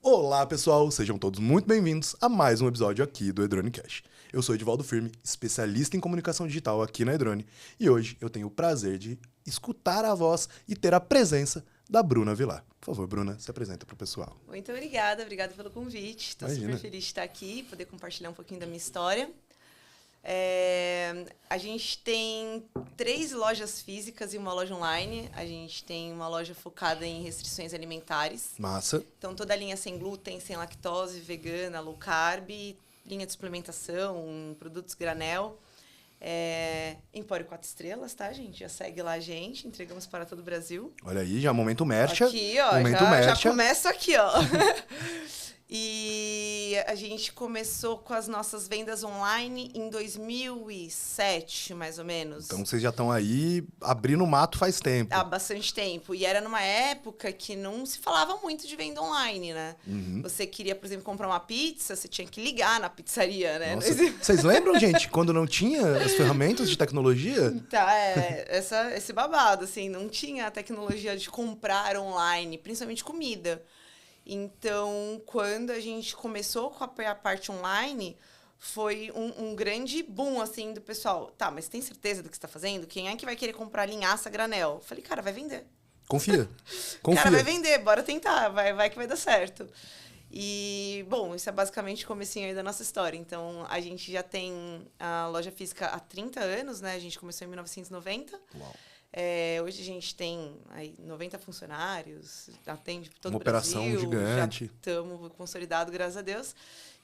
Olá, pessoal! Sejam todos muito bem-vindos a mais um episódio aqui do Edrone Cash. Eu sou Edivaldo Firme, especialista em comunicação digital aqui na Edrone, e hoje eu tenho o prazer de escutar a voz e ter a presença da Bruna Vilar. Por favor, Bruna, se apresenta para o pessoal. Muito obrigada pelo convite. Estou super feliz de estar aqui, poder compartilhar um pouquinho da minha história. A gente tem 3 lojas físicas e uma loja online. A gente tem uma loja focada em restrições alimentares. Massa. Então, toda a linha sem glúten, sem lactose, vegana, low carb, linha de suplementação, produtos granel. Empório 4 estrelas, tá, gente? Já segue lá a gente, entregamos para todo o Brasil. Olha aí, já momento mercha. Aqui, ó, já começo aqui, ó. E a gente começou com as nossas vendas online em 2007, mais ou menos. Então vocês já estão aí abrindo o mato faz tempo. Há bastante tempo. E era numa época que não se falava muito de venda online, né? Uhum. Você queria, por exemplo, comprar uma pizza, você tinha que ligar na pizzaria, né? Nossa, vocês lembram, gente, quando não tinha as ferramentas de tecnologia? Tá, esse babado, assim, não tinha a tecnologia de comprar online, principalmente comida. Então, quando a gente começou com a parte online, foi um grande boom, assim, do pessoal. Tá, mas tem certeza do que você está fazendo? Quem é que vai querer comprar linhaça granel? Eu falei, cara, vai vender. Confia. Cara, vai vender, bora tentar, vai que vai dar certo. E, bom, isso é basicamente o comecinho aí da nossa história. Então, a gente já tem a loja física há 30 anos, né? A gente começou em 1990. Uau. Hoje a gente tem aí 90 funcionários, atende todo uma o Brasil. Operação gigante. Já estamos consolidados, graças a Deus.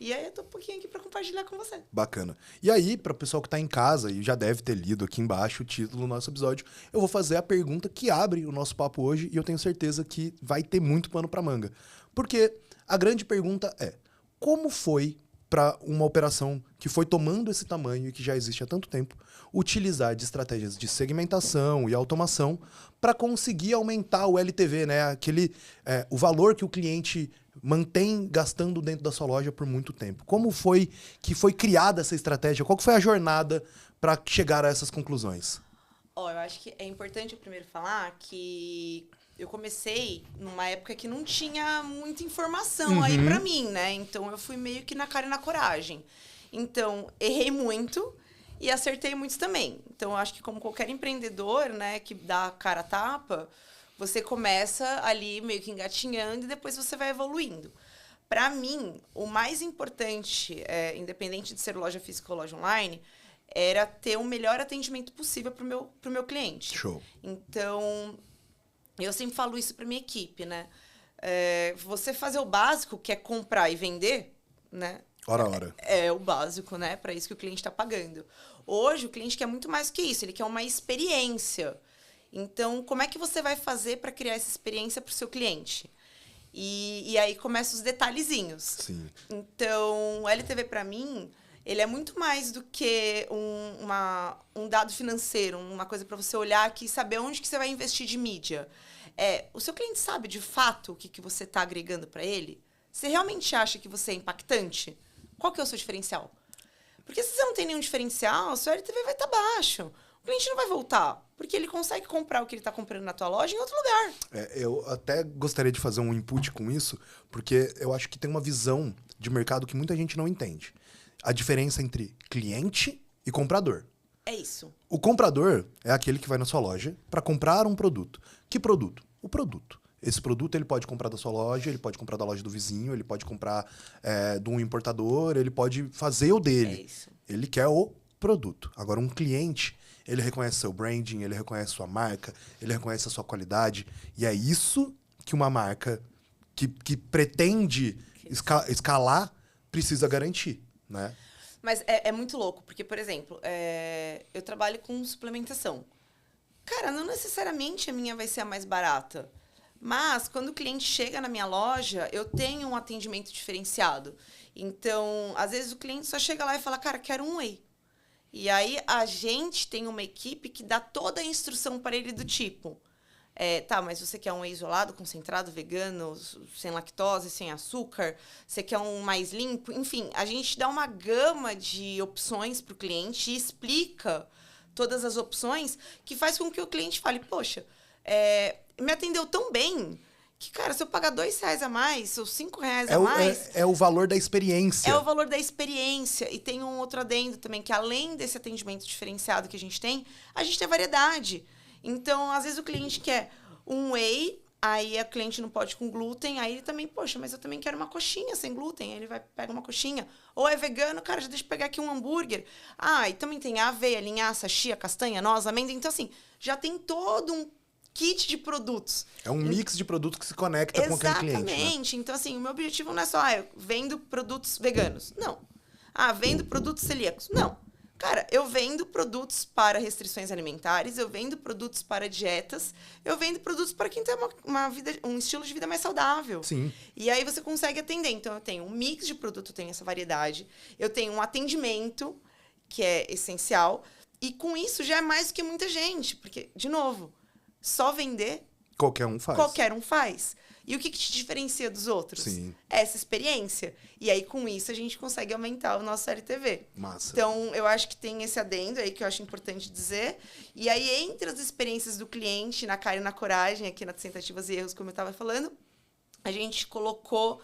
E aí eu tô um pouquinho aqui para compartilhar com você. Bacana. E aí, para o pessoal que está em casa e já deve ter lido aqui embaixo o título do nosso episódio, eu vou fazer a pergunta que abre o nosso papo hoje e eu tenho certeza que vai ter muito pano para manga. Porque a grande pergunta é, como foi para uma operação que foi tomando esse tamanho e que já existe há tanto tempo, utilizar de estratégias de segmentação e automação para conseguir aumentar o LTV, né? O valor que o cliente mantém gastando dentro da sua loja por muito tempo. Como foi que foi criada essa estratégia? Qual que foi a jornada para chegar a essas conclusões? Eu acho que é importante eu primeiro falar que eu comecei numa época que não tinha muita informação aí pra mim, né? Então, eu fui meio que na cara e na coragem. Então, errei muito e acertei muito também. Então, eu acho que como qualquer empreendedor, né, que dá a cara a tapa, você começa ali meio que engatinhando e depois você vai evoluindo. Pra mim, o mais importante, independente de ser loja física ou loja online, era ter o melhor atendimento possível pro meu cliente. Show. Então, eu sempre falo isso para minha equipe, né? Você fazer o básico, que é comprar e vender, né? Ora. É o básico, né? Para isso que o cliente está pagando. Hoje, o cliente quer muito mais que isso. Ele quer uma experiência. Então, como é que você vai fazer para criar essa experiência para o seu cliente? E aí começam os detalhezinhos. Sim. Então, o LTV, para mim, ele é muito mais do que um dado financeiro, uma coisa para você olhar aqui e saber onde que você vai investir de mídia. O seu cliente sabe, de fato, o que você está agregando para ele? Você realmente acha que você é impactante? Qual que é o seu diferencial? Porque se você não tem nenhum diferencial, o seu LTV vai estar baixo. O cliente não vai voltar, porque ele consegue comprar o que ele está comprando na tua loja em outro lugar. Eu até gostaria de fazer um input com isso, porque eu acho que tem uma visão de mercado que muita gente não entende. A diferença entre cliente e comprador. É isso. O comprador é aquele que vai na sua loja para comprar um produto. Que produto? O produto. Esse produto ele pode comprar da sua loja, ele pode comprar da loja do vizinho, ele pode comprar de um importador, ele pode fazer o dele. É isso. Ele quer o produto. Agora, um cliente, ele reconhece seu branding, ele reconhece sua marca, ele reconhece a sua qualidade. E é isso que uma marca que pretende escalar precisa garantir, né? Mas é muito louco, porque, por exemplo, eu trabalho com suplementação. Cara, não necessariamente a minha vai ser a mais barata. Mas, quando o cliente chega na minha loja, eu tenho um atendimento diferenciado. Então, às vezes, o cliente só chega lá e fala, cara, quero um whey. E aí, a gente tem uma equipe que dá toda a instrução para ele do tipo... tá, mas você quer um whey isolado, concentrado, vegano, sem lactose, sem açúcar? Você quer um mais limpo? Enfim, a gente dá uma gama de opções para o cliente e explica todas as opções que faz com que o cliente fale, poxa, me atendeu tão bem que, cara, se eu pagar R$2 a mais, ou R$5 a É o, mais... é o valor da experiência. É o valor da experiência. E tem um outro adendo também, que além desse atendimento diferenciado que a gente tem variedade. Então, às vezes o cliente quer um whey, aí a cliente não pode com glúten, aí ele também, poxa, mas eu também quero uma coxinha sem glúten. Aí ele vai pega uma coxinha. Ou é vegano, cara, já deixa eu pegar aqui um hambúrguer. Ah, e também tem aveia, linhaça, chia, castanha, noz, amêndoa. Então, assim, já tem todo um kit de produtos. É um mix de produtos que se conecta com aquele cliente. Exatamente. Né? Então, assim, o meu objetivo não é só, eu vendo produtos veganos. Não. Ah, vendo produtos celíacos. Não. Cara, eu vendo produtos para restrições alimentares, eu vendo produtos para dietas, eu vendo produtos para quem tem uma vida, um estilo de vida mais saudável. Sim. E aí você consegue atender. Então, eu tenho um mix de produto, eu tenho essa variedade, eu tenho um atendimento, que é essencial, e com isso já é mais do que muita gente. Porque, de novo, só vender... Qualquer um faz. Qualquer um faz. E o que te diferencia dos outros? Sim. Essa experiência. E aí, com isso, a gente consegue aumentar o nosso LTV. Massa. Então, eu acho que tem esse adendo aí que eu acho importante dizer. E aí, entre as experiências do cliente, na cara e na coragem, aqui nas tentativas e erros, como eu estava falando, a gente colocou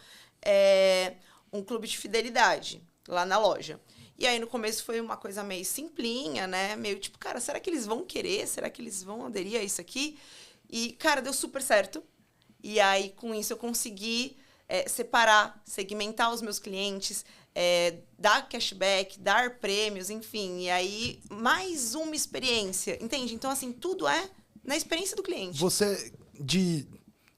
um clube de fidelidade lá na loja. E aí, no começo, foi uma coisa meio simplinha, né? Meio tipo, cara, será que eles vão querer? Será que eles vão aderir a isso aqui? E, cara, deu super certo. E aí, com isso, eu consegui separar, segmentar os meus clientes, dar cashback, dar prêmios, enfim. E aí, mais uma experiência, entende? Então, assim, tudo é na experiência do cliente.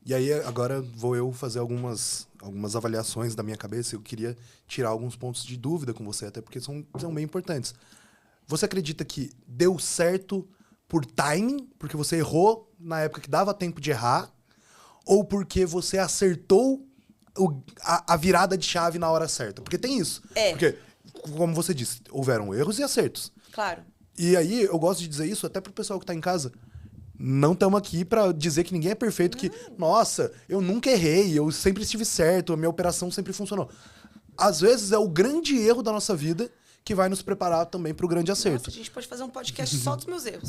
E aí, agora vou eu fazer algumas avaliações da minha cabeça. Eu queria tirar alguns pontos de dúvida com você, até porque são bem importantes. Você acredita que deu certo por timing, porque você errou na época que dava tempo de errar, ou porque você acertou a virada de chave na hora certa? Porque tem isso. Porque, como você disse, houveram erros e acertos. Claro. E aí, eu gosto de dizer isso até pro pessoal que tá em casa. Não estamos aqui pra dizer que ninguém é perfeito, que, nossa, eu nunca errei, eu sempre estive certo, a minha operação sempre funcionou. Às vezes é o grande erro da nossa vida que vai nos preparar também pro grande acerto. Nossa, a gente pode fazer um podcast só dos meus erros.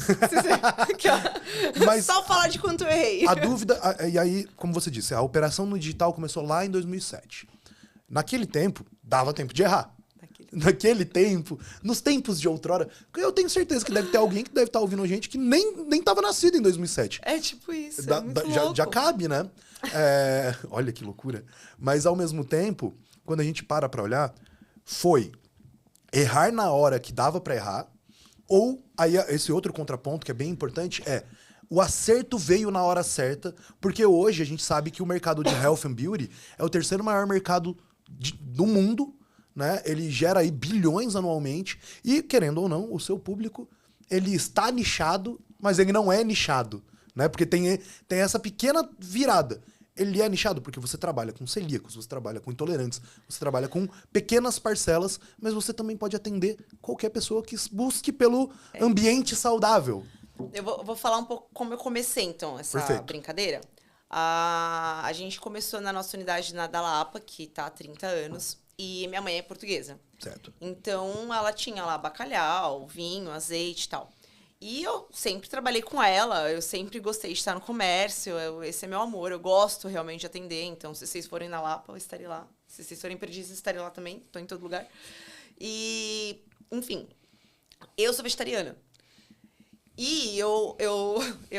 Mas só falar de quanto eu errei. A dúvida, e aí, como você disse, a operação no digital começou lá em 2007. Naquele tempo, dava tempo de errar. Naquele tempo, nos tempos de outrora, eu tenho certeza que deve ter alguém que deve estar ouvindo a gente que nem tava nascido em 2007. É tipo isso, Já cabe, né? Olha que loucura. Mas, ao mesmo tempo, quando a gente para olhar, foi errar na hora que dava pra errar, ou, aí esse outro contraponto que é bem importante o acerto veio na hora certa, porque hoje a gente sabe que o mercado de health and beauty é o terceiro maior mercado do mundo, né? Ele gera aí bilhões anualmente e, querendo ou não, o seu público, ele está nichado, mas ele não é nichado, né? Porque tem essa pequena virada. Ele é nichado porque você trabalha com celíacos, você trabalha com intolerantes, você trabalha com pequenas parcelas, mas você também pode atender qualquer pessoa que busque pelo ambiente saudável. Eu vou falar um pouco como eu comecei, então, essa brincadeira. A gente começou na nossa unidade da Lapa, que está há 30 anos, e minha mãe é portuguesa. Certo. Então, ela tinha lá bacalhau, vinho, azeite e tal. E eu sempre trabalhei com ela, eu sempre gostei de estar no comércio, esse é meu amor, eu gosto realmente de atender. Então, se vocês forem na Lapa, eu estarei lá. Se vocês forem Perdizes, eu estarei lá também, estou em todo lugar. E, enfim, eu sou vegetariana. E eu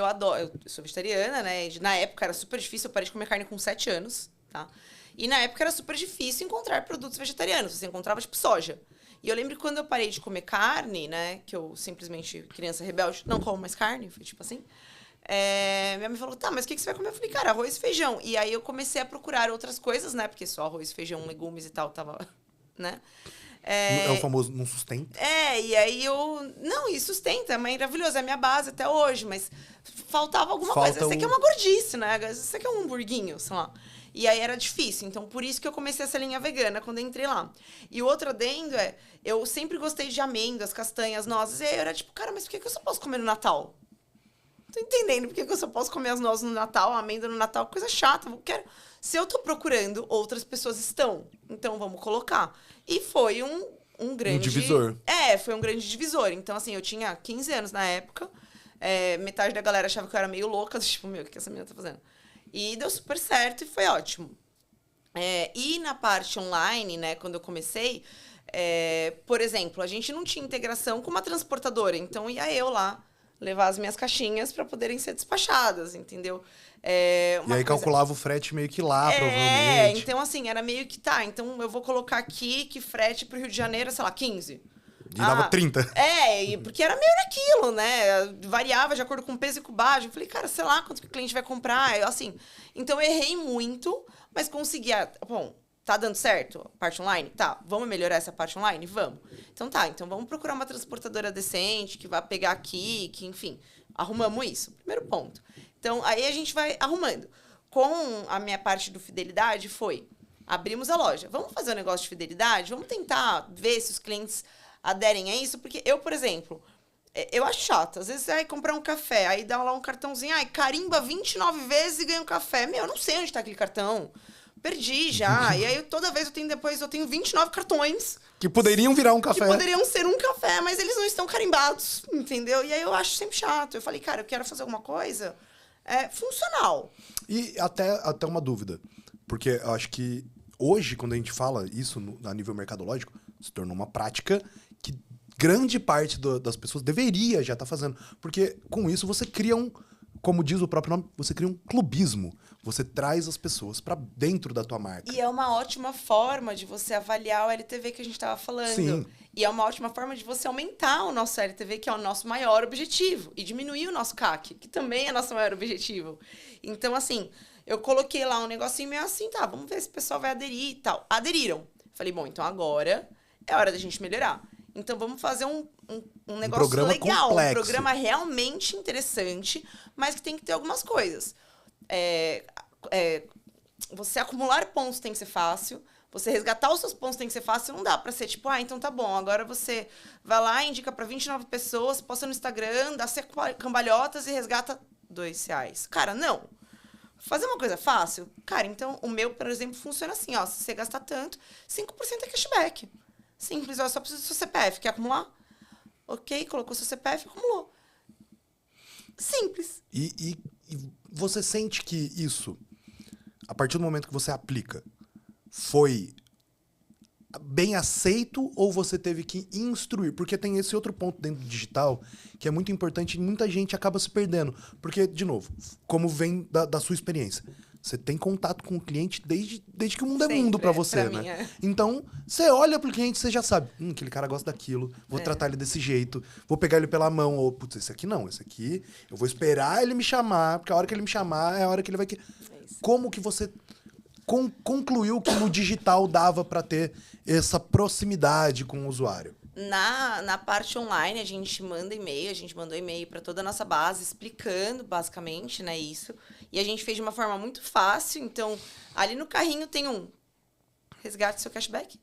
adoro, eu sou vegetariana, né? Na época era super difícil, eu parei de comer carne com 7 anos, tá? E na época era super difícil encontrar produtos vegetarianos, você encontrava tipo soja. E eu lembro que quando eu parei de comer carne, né? Que eu simplesmente, criança rebelde, não como mais carne, foi tipo assim. Minha mãe falou, tá, mas o que você vai comer? Eu falei, cara, arroz e feijão. E aí eu comecei a procurar outras coisas, né? Porque só arroz, feijão, legumes e tal, tava, né? É o famoso não sustenta. E aí isso sustenta, é maravilhoso, é a minha base até hoje, mas faltava alguma coisa. Isso aqui é uma gordice, né? Isso aqui é um hamburguinho, sei lá. E aí era difícil, então por isso que eu comecei essa linha vegana quando eu entrei lá. E o outro adendo eu sempre gostei de amêndoas, castanhas, nozes, e aí eu era tipo, cara, mas por que eu só posso comer no Natal? Tô entendendo por que eu só posso comer as nozes no Natal, a amêndoa no Natal, coisa chata, se eu tô procurando, outras pessoas estão, então vamos colocar. E foi um grande... Um divisor. Foi um grande divisor. Então, assim, eu tinha 15 anos na época, metade da galera achava que eu era meio louca, tipo, meu, o que essa menina tá fazendo? E deu super certo e foi ótimo. E na parte online, né, quando eu comecei, por exemplo, a gente não tinha integração com uma transportadora, então ia eu lá levar as minhas caixinhas para poderem ser despachadas, entendeu? E aí calculava o frete meio que lá, provavelmente. Então assim, era meio que tá, então eu vou colocar aqui que frete pro Rio de Janeiro, sei lá, 15. E dava 30. Porque era meio naquilo, né? Variava de acordo com peso e cubagem. Eu falei, cara, sei lá quanto que o cliente vai comprar. Assim, então eu errei muito, mas conseguia. Bom, tá dando certo a parte online? Tá. Vamos melhorar essa parte online? Vamos. Então tá, então vamos procurar uma transportadora decente, que vai pegar aqui, que, enfim, arrumamos isso. Primeiro ponto. Então, aí a gente vai arrumando. Com a minha parte do fidelidade foi, abrimos a loja. Vamos fazer um negócio de fidelidade? Vamos tentar ver se os clientes aderem a isso, porque eu, por exemplo, eu acho chato. Às vezes você vai comprar um café, aí dá lá um cartãozinho, carimba 29 vezes e ganha um café. Meu, eu não sei onde tá aquele cartão. Perdi já. E aí toda vez eu tenho 29 cartões. Que poderiam virar um café. Que poderiam ser um café, mas eles não estão carimbados, entendeu? E aí eu acho sempre chato. Eu falei, cara, eu quero fazer alguma coisa funcional. E até uma dúvida. Porque eu acho que hoje, quando a gente fala isso a nível mercadológico, se tornou uma prática que grande parte das pessoas deveria já estar fazendo. Porque com isso você cria como diz o próprio nome, você cria um clubismo. Você traz as pessoas para dentro da tua marca. E é uma ótima forma de você avaliar o LTV que a gente estava falando. Sim. E é uma ótima forma de você aumentar o nosso LTV, que é o nosso maior objetivo. E diminuir o nosso CAC, que também é nosso maior objetivo. Então, assim, eu coloquei lá um negocinho meio assim, tá, vamos ver se o pessoal vai aderir e tal. Aderiram. Falei, bom, então agora é hora da gente melhorar. Então, vamos fazer um negócio legal. Complexo. Um programa realmente interessante, mas que tem que ter algumas coisas. Você acumular pontos tem que ser fácil. Você resgatar os seus pontos tem que ser fácil. Não dá pra ser tipo, então tá bom. Agora você vai lá, indica pra 29 pessoas, posta no Instagram, dá 5 cambalhotas e resgata R$2. Cara, não. Fazer uma coisa fácil? Cara, então o meu, por exemplo, funciona assim, ó. Se você gastar tanto, 5% é cashback. Simples, ó, só precisa do seu CPF. Quer acumular? Ok, colocou seu CPF, acumulou. Simples. E você sente que isso, a partir do momento que você aplica, foi bem aceito ou você teve que instruir? Porque tem esse outro ponto dentro do digital que é muito importante e muita gente acaba se perdendo. Porque, de novo, como vem da sua experiência, você tem contato com o cliente desde que o mundo é mundo pra você, pra né? mim, Então, você olha pro cliente e você já sabe, aquele cara gosta daquilo, vou tratar ele desse jeito, vou pegar ele pela mão, ou, putz, esse aqui não, esse aqui eu vou esperar ele me chamar, porque a hora que ele me chamar é a hora que ele vai... Como que você concluiu que no digital dava pra ter essa proximidade com o usuário? Na parte online, a gente mandou e-mail para toda a nossa base, explicando basicamente, né, isso. E a gente fez de uma forma muito fácil. Então, ali no carrinho tem resgate seu cashback.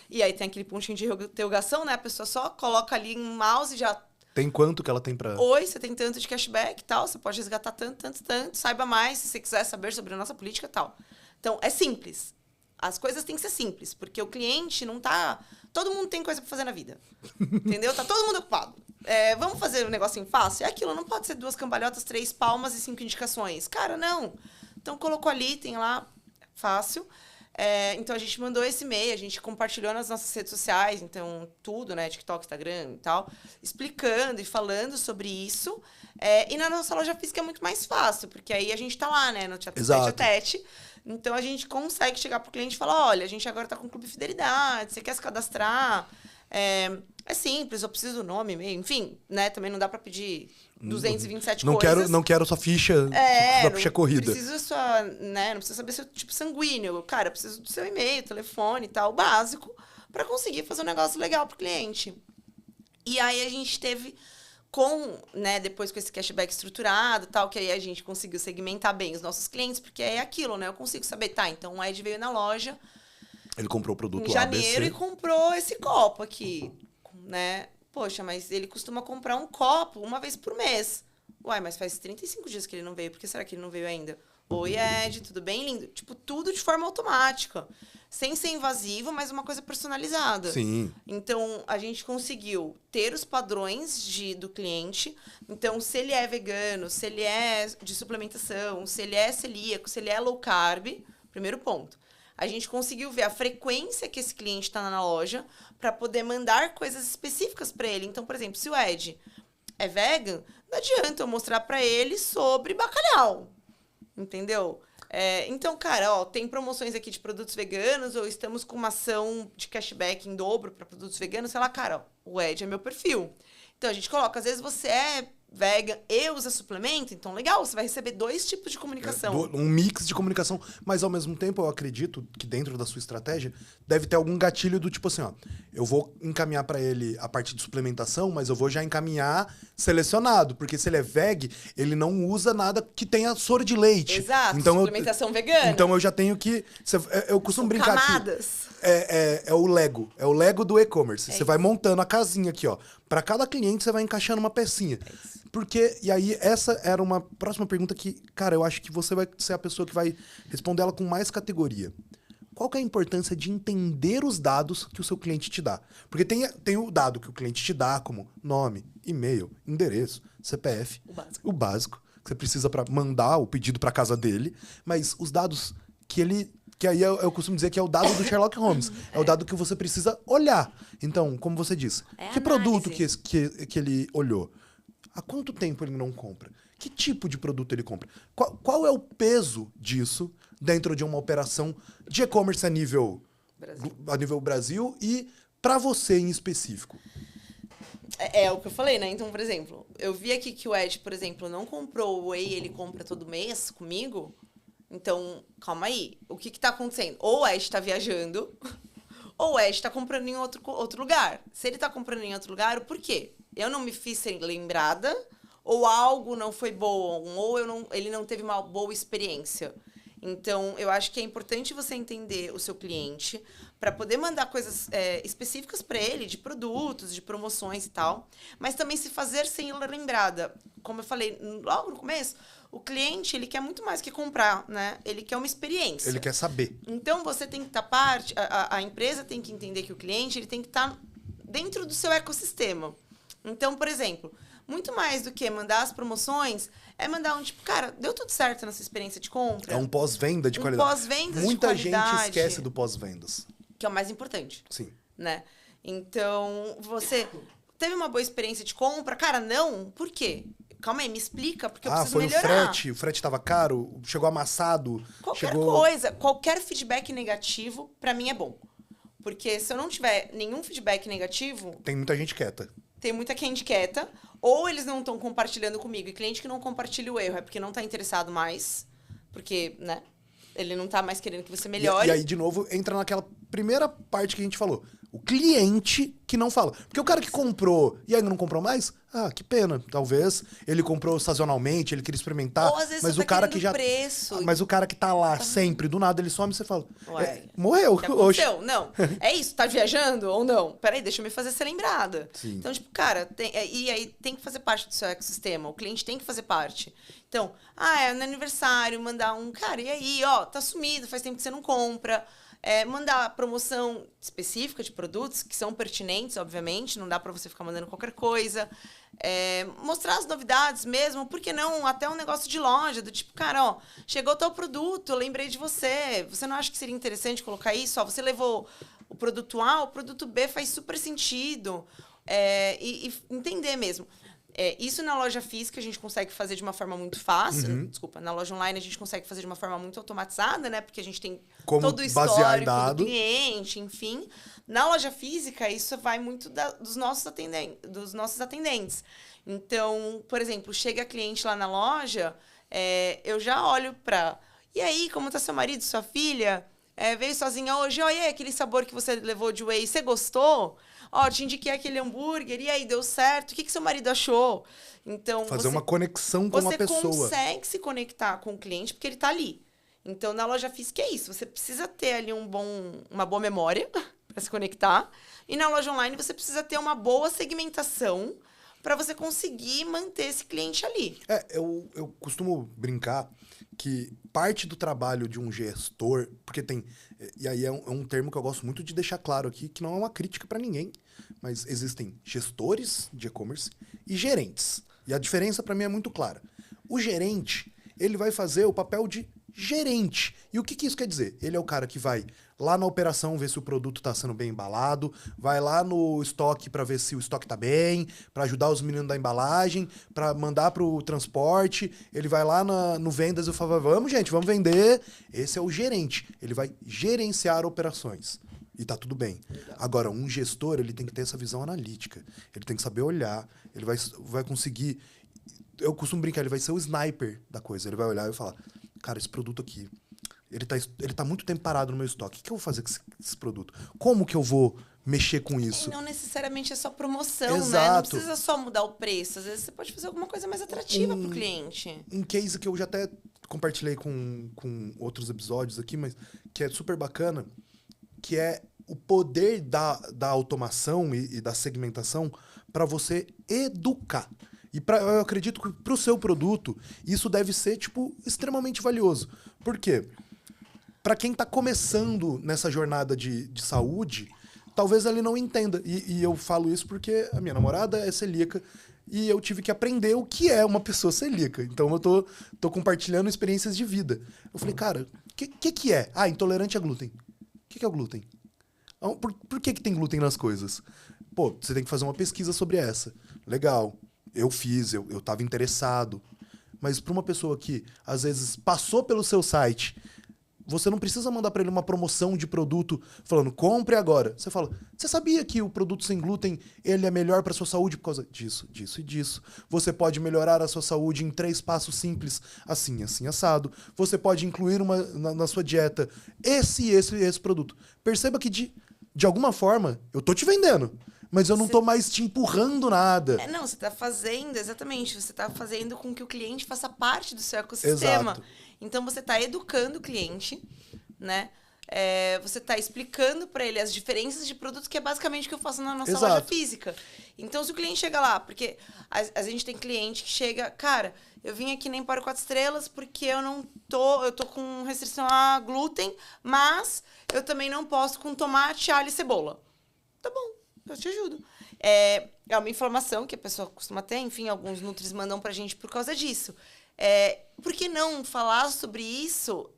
E aí tem aquele pontinho de interrogação, né? A pessoa só coloca ali um mouse e já... Tem quanto que ela tem pra... Oi, você tem tanto de cashback e tal, você pode resgatar tanto. Saiba mais se você quiser saber sobre a nossa política e tal. Então, é simples. As coisas têm que ser simples, porque o cliente não tá... Todo mundo tem coisa pra fazer na vida. Entendeu? Tá todo mundo ocupado. Vamos fazer um negocinho fácil? É aquilo, não pode ser 2 cambalhotas, 3 palmas e 5 indicações. Cara, não. Então, colocou ali, tem lá, fácil. Então, a gente mandou esse e-mail, a gente compartilhou nas nossas redes sociais, então, tudo, né? TikTok, Instagram e tal, explicando e falando sobre isso. E na nossa loja física é muito mais fácil, porque aí a gente tá lá, né? No tete a tete. Então, a gente consegue chegar pro cliente e falar, olha, a gente agora tá com o Clube Fidelidade, você quer se cadastrar? É simples, eu preciso do nome, e-mail, enfim, né? Também não dá pra pedir 227 coisas. Não quero sua ficha, sua ficha corrida. Preciso não precisa saber seu tipo sanguíneo. Cara, eu preciso do seu e-mail, telefone e tal, básico, pra conseguir fazer um negócio legal pro cliente. E aí, a gente teve... depois com esse cashback estruturado e tal, que aí a gente conseguiu segmentar bem os nossos clientes, porque é aquilo, né? Eu consigo saber, tá, então o Ed veio na loja... Ele comprou o produto em janeiro ABC. E comprou esse copo aqui, né? Poxa, mas ele costuma comprar um copo uma vez por mês. Uai, mas faz 35 dias que ele não veio, por que será que ele não veio ainda? Oi, Ed, tudo bem, lindo? Tipo, tudo de forma automática. Sem ser invasivo, mas uma coisa personalizada. Sim. Então, a gente conseguiu ter os padrões do cliente. Então, se ele é vegano, se ele é de suplementação, se ele é celíaco, se ele é low carb, primeiro ponto. A gente conseguiu ver a frequência que esse cliente está na loja para poder mandar coisas específicas para ele. Então, por exemplo, se o Ed é vegan, não adianta eu mostrar para ele sobre bacalhau. Entendeu? Então, cara, ó, tem promoções aqui de produtos veganos, ou estamos com uma ação de cashback em dobro para produtos veganos, sei lá, cara, ó, o Ed é meu perfil. Então, a gente coloca, às vezes você é vegan e usa suplemento, então legal, você vai receber 2 tipos de comunicação. Um mix de comunicação, mas ao mesmo tempo eu acredito que dentro da sua estratégia deve ter algum gatilho do tipo assim, ó, eu vou encaminhar pra ele a parte de suplementação, mas eu vou já encaminhar selecionado, porque se ele é veg, ele não usa nada que tenha soro de leite. Exato, então suplementação vegana. Então eu já tenho que... Eu costumo brincar camadas. É o Lego. É o Lego do e-commerce. Você vai montando a casinha aqui, ó. Pra cada cliente, você vai encaixando uma pecinha. Porque, e aí, essa era uma próxima pergunta que, cara, eu acho que você vai ser a pessoa que vai responder ela com mais categoria. Qual que é a importância de entender os dados que o seu cliente te dá? Porque tem o dado que o cliente te dá, como nome, e-mail, endereço, CPF. O básico. Que você precisa para mandar o pedido para casa dele. Mas os dados que ele... Que aí eu costumo dizer que é o dado do Sherlock Holmes. É o dado que você precisa olhar. Então, como você disse, que produto que ele olhou? Há quanto tempo ele não compra? Que tipo de produto ele compra? Qual é o peso disso dentro de uma operação de e-commerce a nível Brasil e para você em específico? É o que eu falei, né? Então, por exemplo, eu vi aqui que o Ed, por exemplo, não comprou o Whey, ele compra todo mês comigo. Então, calma aí. O que tá acontecendo? Ou o Ed tá viajando, ou o Ed tá comprando em outro lugar. Se ele tá comprando em outro lugar, o porquê? Eu não me fiz ser lembrada, ou algo não foi bom, ou ele não teve uma boa experiência. Então, eu acho que é importante você entender o seu cliente para poder mandar coisas específicas para ele, de produtos, de promoções e tal, mas também se fazer sem lembrada. Como eu falei logo no começo, o cliente, ele quer muito mais que comprar, né? Ele quer uma experiência. Ele quer saber. Então, você tem que estar a empresa tem que entender que o cliente, ele tem que estar dentro do seu ecossistema. Então, por exemplo, muito mais do que mandar as promoções, é mandar um tipo, cara, deu tudo certo nessa experiência de compra? É um pós-venda de qualidade. Pós-vendas de Muita qualidade. gente esquece do pós-vendas. Que é o mais importante. Sim. Né? Então, você teve uma boa experiência de compra? Cara, não. Por quê? Calma aí, me explica, porque eu preciso melhorar. O frete estava caro, chegou amassado. Qualquer feedback negativo, pra mim é bom. Porque se eu não tiver nenhum feedback negativo... Tem muita gente quieta. Tem muita gente quieta, ou eles não estão compartilhando comigo. E cliente que não compartilha o erro é porque não tá interessado mais, porque, né, ele não tá mais querendo que você melhore. E aí, de novo, entra naquela primeira parte que a gente falou. O cliente que não fala. Porque o cara que comprou e ainda não comprou mais, que pena. Talvez ele comprou sazonalmente, ele queria experimentar. Ou às vezes mas você o cara tá que já preço. Mas o cara que tá lá sempre, do nada ele some e você fala, Ué, morreu. O que aconteceu? Não. É isso, tá viajando ou não? Peraí, deixa eu me fazer ser lembrada. Sim. Então, tipo, cara, e aí tem que fazer parte do seu ecossistema. O cliente tem que fazer parte. Então, é no aniversário, mandar um, cara, e aí, ó, tá sumido, faz tempo que você não compra. Mandar promoção específica de produtos que são pertinentes, obviamente, não dá para você ficar mandando qualquer coisa. Mostrar as novidades mesmo, por que não? Até um negócio de loja, do tipo, cara, ó, chegou tal produto, eu lembrei de você. Você não acha que seria interessante colocar isso? Ó, você levou o produto A, o produto B faz super sentido. E entender mesmo. Isso na loja física a gente consegue fazer de uma forma muito fácil. Uhum. Desculpa, na loja online a gente consegue fazer de uma forma muito automatizada, né? Porque a gente tem Como todo o basear histórico do cliente, enfim. Na loja física, isso vai muito dos nossos atendentes. Então, por exemplo, chega cliente lá na loja, eu já olho pra... E aí, como tá seu marido, sua filha? Veio sozinha hoje? E aí, aquele sabor que você levou de whey, você gostou? Ó, te indiquei aquele hambúrguer, e aí, deu certo? O que seu marido achou? Então, fazer uma conexão com a pessoa. Você consegue se conectar com o cliente porque ele tá ali. Então, na loja física é isso. Você precisa ter ali uma boa memória para se conectar. E na loja online você precisa ter uma boa segmentação para você conseguir manter esse cliente ali. Eu costumo brincar que parte do trabalho de um gestor, porque tem, e aí é um termo que eu gosto muito de deixar claro aqui, que não é uma crítica para ninguém, mas existem gestores de e-commerce e gerentes. E a diferença para mim é muito clara. O gerente, ele vai fazer o papel de gerente. E o que isso quer dizer? Ele é o cara que vai lá na operação ver se o produto está sendo bem embalado, vai lá no estoque para ver se o estoque está bem, para ajudar os meninos da embalagem, para mandar para o transporte, ele vai lá no vendas e fala, vamos gente, vamos vender. Esse é o gerente, ele vai gerenciar operações. E tá tudo bem. Legal. Agora, um gestor, ele tem que ter essa visão analítica, ele tem que saber olhar, ele vai conseguir... Eu costumo brincar, ele vai ser o sniper da coisa, ele vai olhar e falar, cara, esse produto aqui, ele tá muito tempo parado no meu estoque. O que eu vou fazer com esse produto? Como que eu vou mexer com isso? E não necessariamente é só promoção, Exato. né? Não precisa só mudar o preço. Às vezes você pode fazer alguma coisa mais atrativa pro cliente. Um case que eu já até compartilhei com outros episódios aqui, mas que é super bacana, que é o poder da automação e da segmentação para você educar. E eu acredito que para o seu produto, isso deve ser, tipo, extremamente valioso. Por quê? Para quem está começando nessa jornada de saúde, talvez ele não entenda. E eu falo isso porque a minha namorada é celíaca e eu tive que aprender o que é uma pessoa celíaca. Então eu tô compartilhando experiências de vida. Eu falei, cara, o que é? Ah, intolerante a glúten. O que é o glúten? Por que tem glúten nas coisas? Pô, você tem que fazer uma pesquisa sobre essa. Legal. Eu fiz, eu tava interessado. Mas para uma pessoa que, às vezes, passou pelo seu site, você não precisa mandar para ele uma promoção de produto falando, compre agora. Você fala, você sabia que o produto sem glúten ele é melhor para sua saúde por causa disso, disso e disso? Você pode melhorar a sua saúde em 3 passos simples, assim, assim, assado. Você pode incluir na sua dieta esse produto. Perceba que, de alguma forma, eu tô te vendendo. Mas eu não tô mais te empurrando nada. Não, você tá fazendo, exatamente. Você tá fazendo com que o cliente faça parte do seu ecossistema. Exato. Então, você tá educando o cliente, né? Você tá explicando para ele as diferenças de produto, que é basicamente o que eu faço na nossa loja física. Então, se o cliente chega lá, porque a gente tem cliente que chega, cara, eu vim aqui na Empório 4 Estrelas porque eu tô com restrição a glúten, mas eu também não posso com tomate, alho e cebola. Tá bom. Eu te ajudo. É uma inflamação que a pessoa costuma ter, enfim, alguns nutris mandam pra gente por causa disso. Por que não falar sobre isso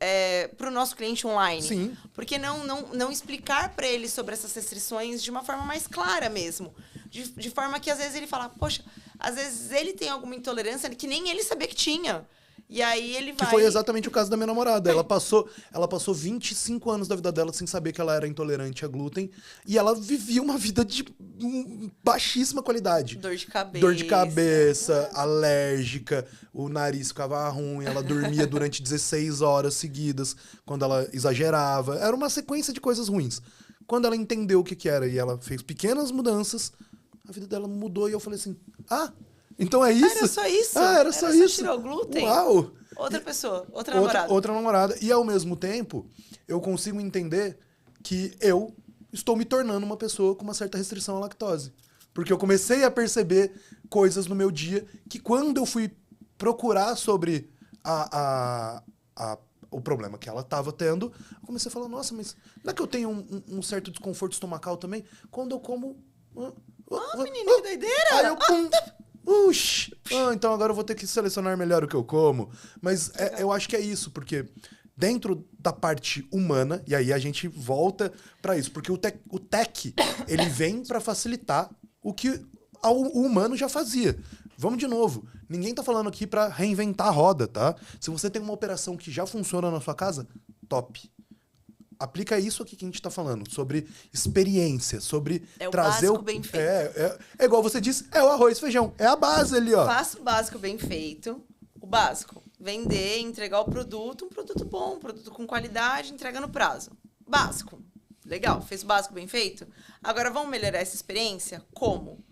para o nosso cliente online? Sim. Por que não explicar para ele sobre essas restrições de uma forma mais clara mesmo? De forma que, às vezes, ele fala, poxa, às vezes ele tem alguma intolerância que nem ele sabia que tinha. E aí ele vai... Que foi exatamente o caso da minha namorada. Ela passou 25 anos da vida dela sem saber que ela era intolerante a glúten. E ela vivia uma vida de baixíssima qualidade. Dor de cabeça, alérgica, o nariz ficava ruim, ela dormia durante 16 horas seguidas, quando ela exagerava. Era uma sequência de coisas ruins. Quando ela entendeu o que era e ela fez pequenas mudanças, a vida dela mudou e eu falei assim, então é isso? Era só isso? Era só isso. Tirou o glúten? Uau! Outra pessoa, outra namorada. Outra namorada. E, ao mesmo tempo, eu consigo entender que eu estou me tornando uma pessoa com uma certa restrição à lactose. Porque eu comecei a perceber coisas no meu dia que, quando eu fui procurar sobre o problema que ela estava tendo, eu comecei a falar, nossa, mas não é que eu tenho um certo desconforto estomacal também? Quando eu como... menino, que doideira! Aí eu então agora eu vou ter que selecionar melhor o que eu como. Mas eu acho que é isso, porque dentro da parte humana, e aí a gente volta para isso, porque o tech, ele vem para facilitar o que o humano já fazia. Vamos de novo, ninguém tá falando aqui para reinventar a roda, tá? Se você tem uma operação que já funciona na sua casa, top. Aplica isso aqui que a gente tá falando, sobre experiência, sobre trazer o básico bem feito. É igual você disse, o arroz e feijão. É a base ali, ó. Faça o básico bem feito. O básico, vender, entregar o produto, um produto bom, um produto com qualidade, entrega no prazo. Básico. Legal, fez o básico bem feito? Agora, vamos melhorar essa experiência? Como?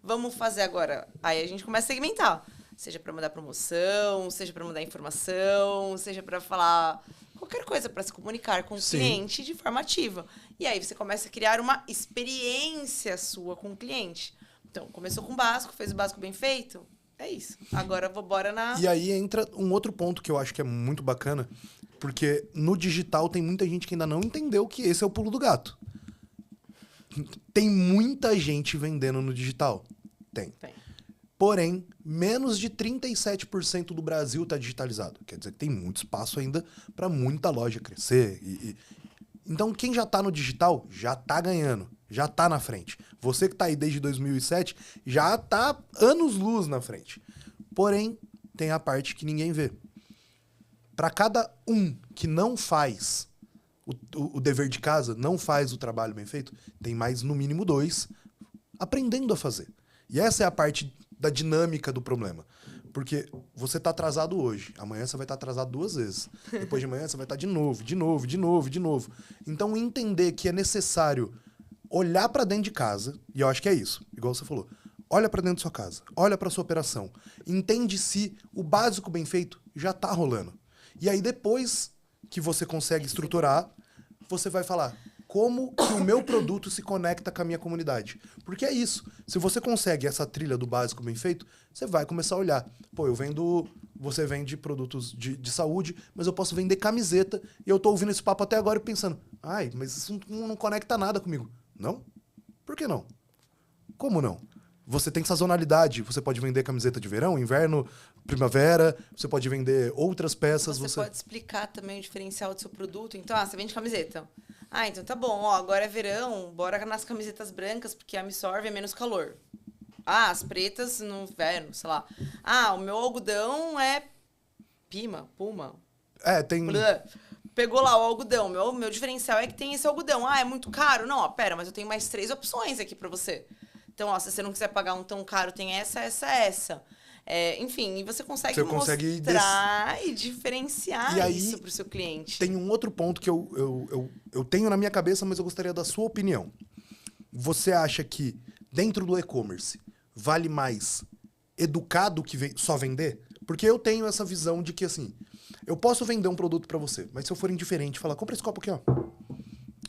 Vamos fazer agora... Aí a gente começa a segmentar. Seja para mandar promoção, seja para mandar informação, seja para falar... qualquer coisa para se comunicar com o cliente de forma ativa. E aí você começa a criar uma experiência sua com o cliente. Então, começou com o básico, fez o básico bem feito, É isso. Agora bora na... E aí entra um outro ponto que eu acho que é muito bacana, porque no digital tem muita gente que ainda não entendeu que esse é o pulo do gato. Tem muita gente vendendo no digital? Tem. Porém, menos de 37% do Brasil está digitalizado. Quer dizer que tem muito espaço ainda para muita loja crescer. Então, quem já está no digital, já está ganhando. Já está na frente. Você que está aí desde 2007, já está anos-luz na frente. Porém, tem a parte que ninguém vê. Para cada um que não faz o dever de casa, não faz o trabalho bem feito, tem mais, no mínimo, 2 aprendendo a fazer. E essa é a parte da dinâmica do problema. Porque você está atrasado hoje, amanhã você vai estar atrasado 2 vezes. Depois de amanhã você vai estar de novo. Então, entender que é necessário olhar para dentro de casa, e eu acho que é isso, igual você falou. Olha para dentro da sua casa, olha para sua operação, entende se o básico bem feito já está rolando. E aí depois que você consegue estruturar, você vai falar como que o meu produto se conecta com a minha comunidade. Porque é isso. Se você consegue essa trilha do básico bem feito, você vai começar a olhar. Pô, você vende produtos de saúde, mas eu posso vender camiseta, e eu tô ouvindo esse papo até agora e pensando, mas isso não conecta nada comigo. Não? Por que não? Como não? Você tem sazonalidade, você pode vender camiseta de verão, inverno, primavera, você pode vender outras peças. Você pode explicar também o diferencial do seu produto. Então, você vende camiseta. Então tá bom, agora é verão, bora nas camisetas brancas, porque absorve menos calor. As pretas no inverno, sei lá. O meu algodão é Puma. Tem... Pegou lá o algodão. Meu diferencial é que tem esse algodão. É muito caro? Não, pera, mas eu tenho mais 3 opções aqui pra você. Então, se você não quiser pagar um tão caro, tem essa. Enfim, e você consegue mostrar e diferenciar isso pro seu cliente. Tem um outro ponto que eu tenho na minha cabeça, mas eu gostaria da sua opinião. Você acha que dentro do e-commerce vale mais educar do que só vender? Porque eu tenho essa visão de que, assim, eu posso vender um produto pra você, mas se eu for indiferente, falar, compra esse copo aqui, ó.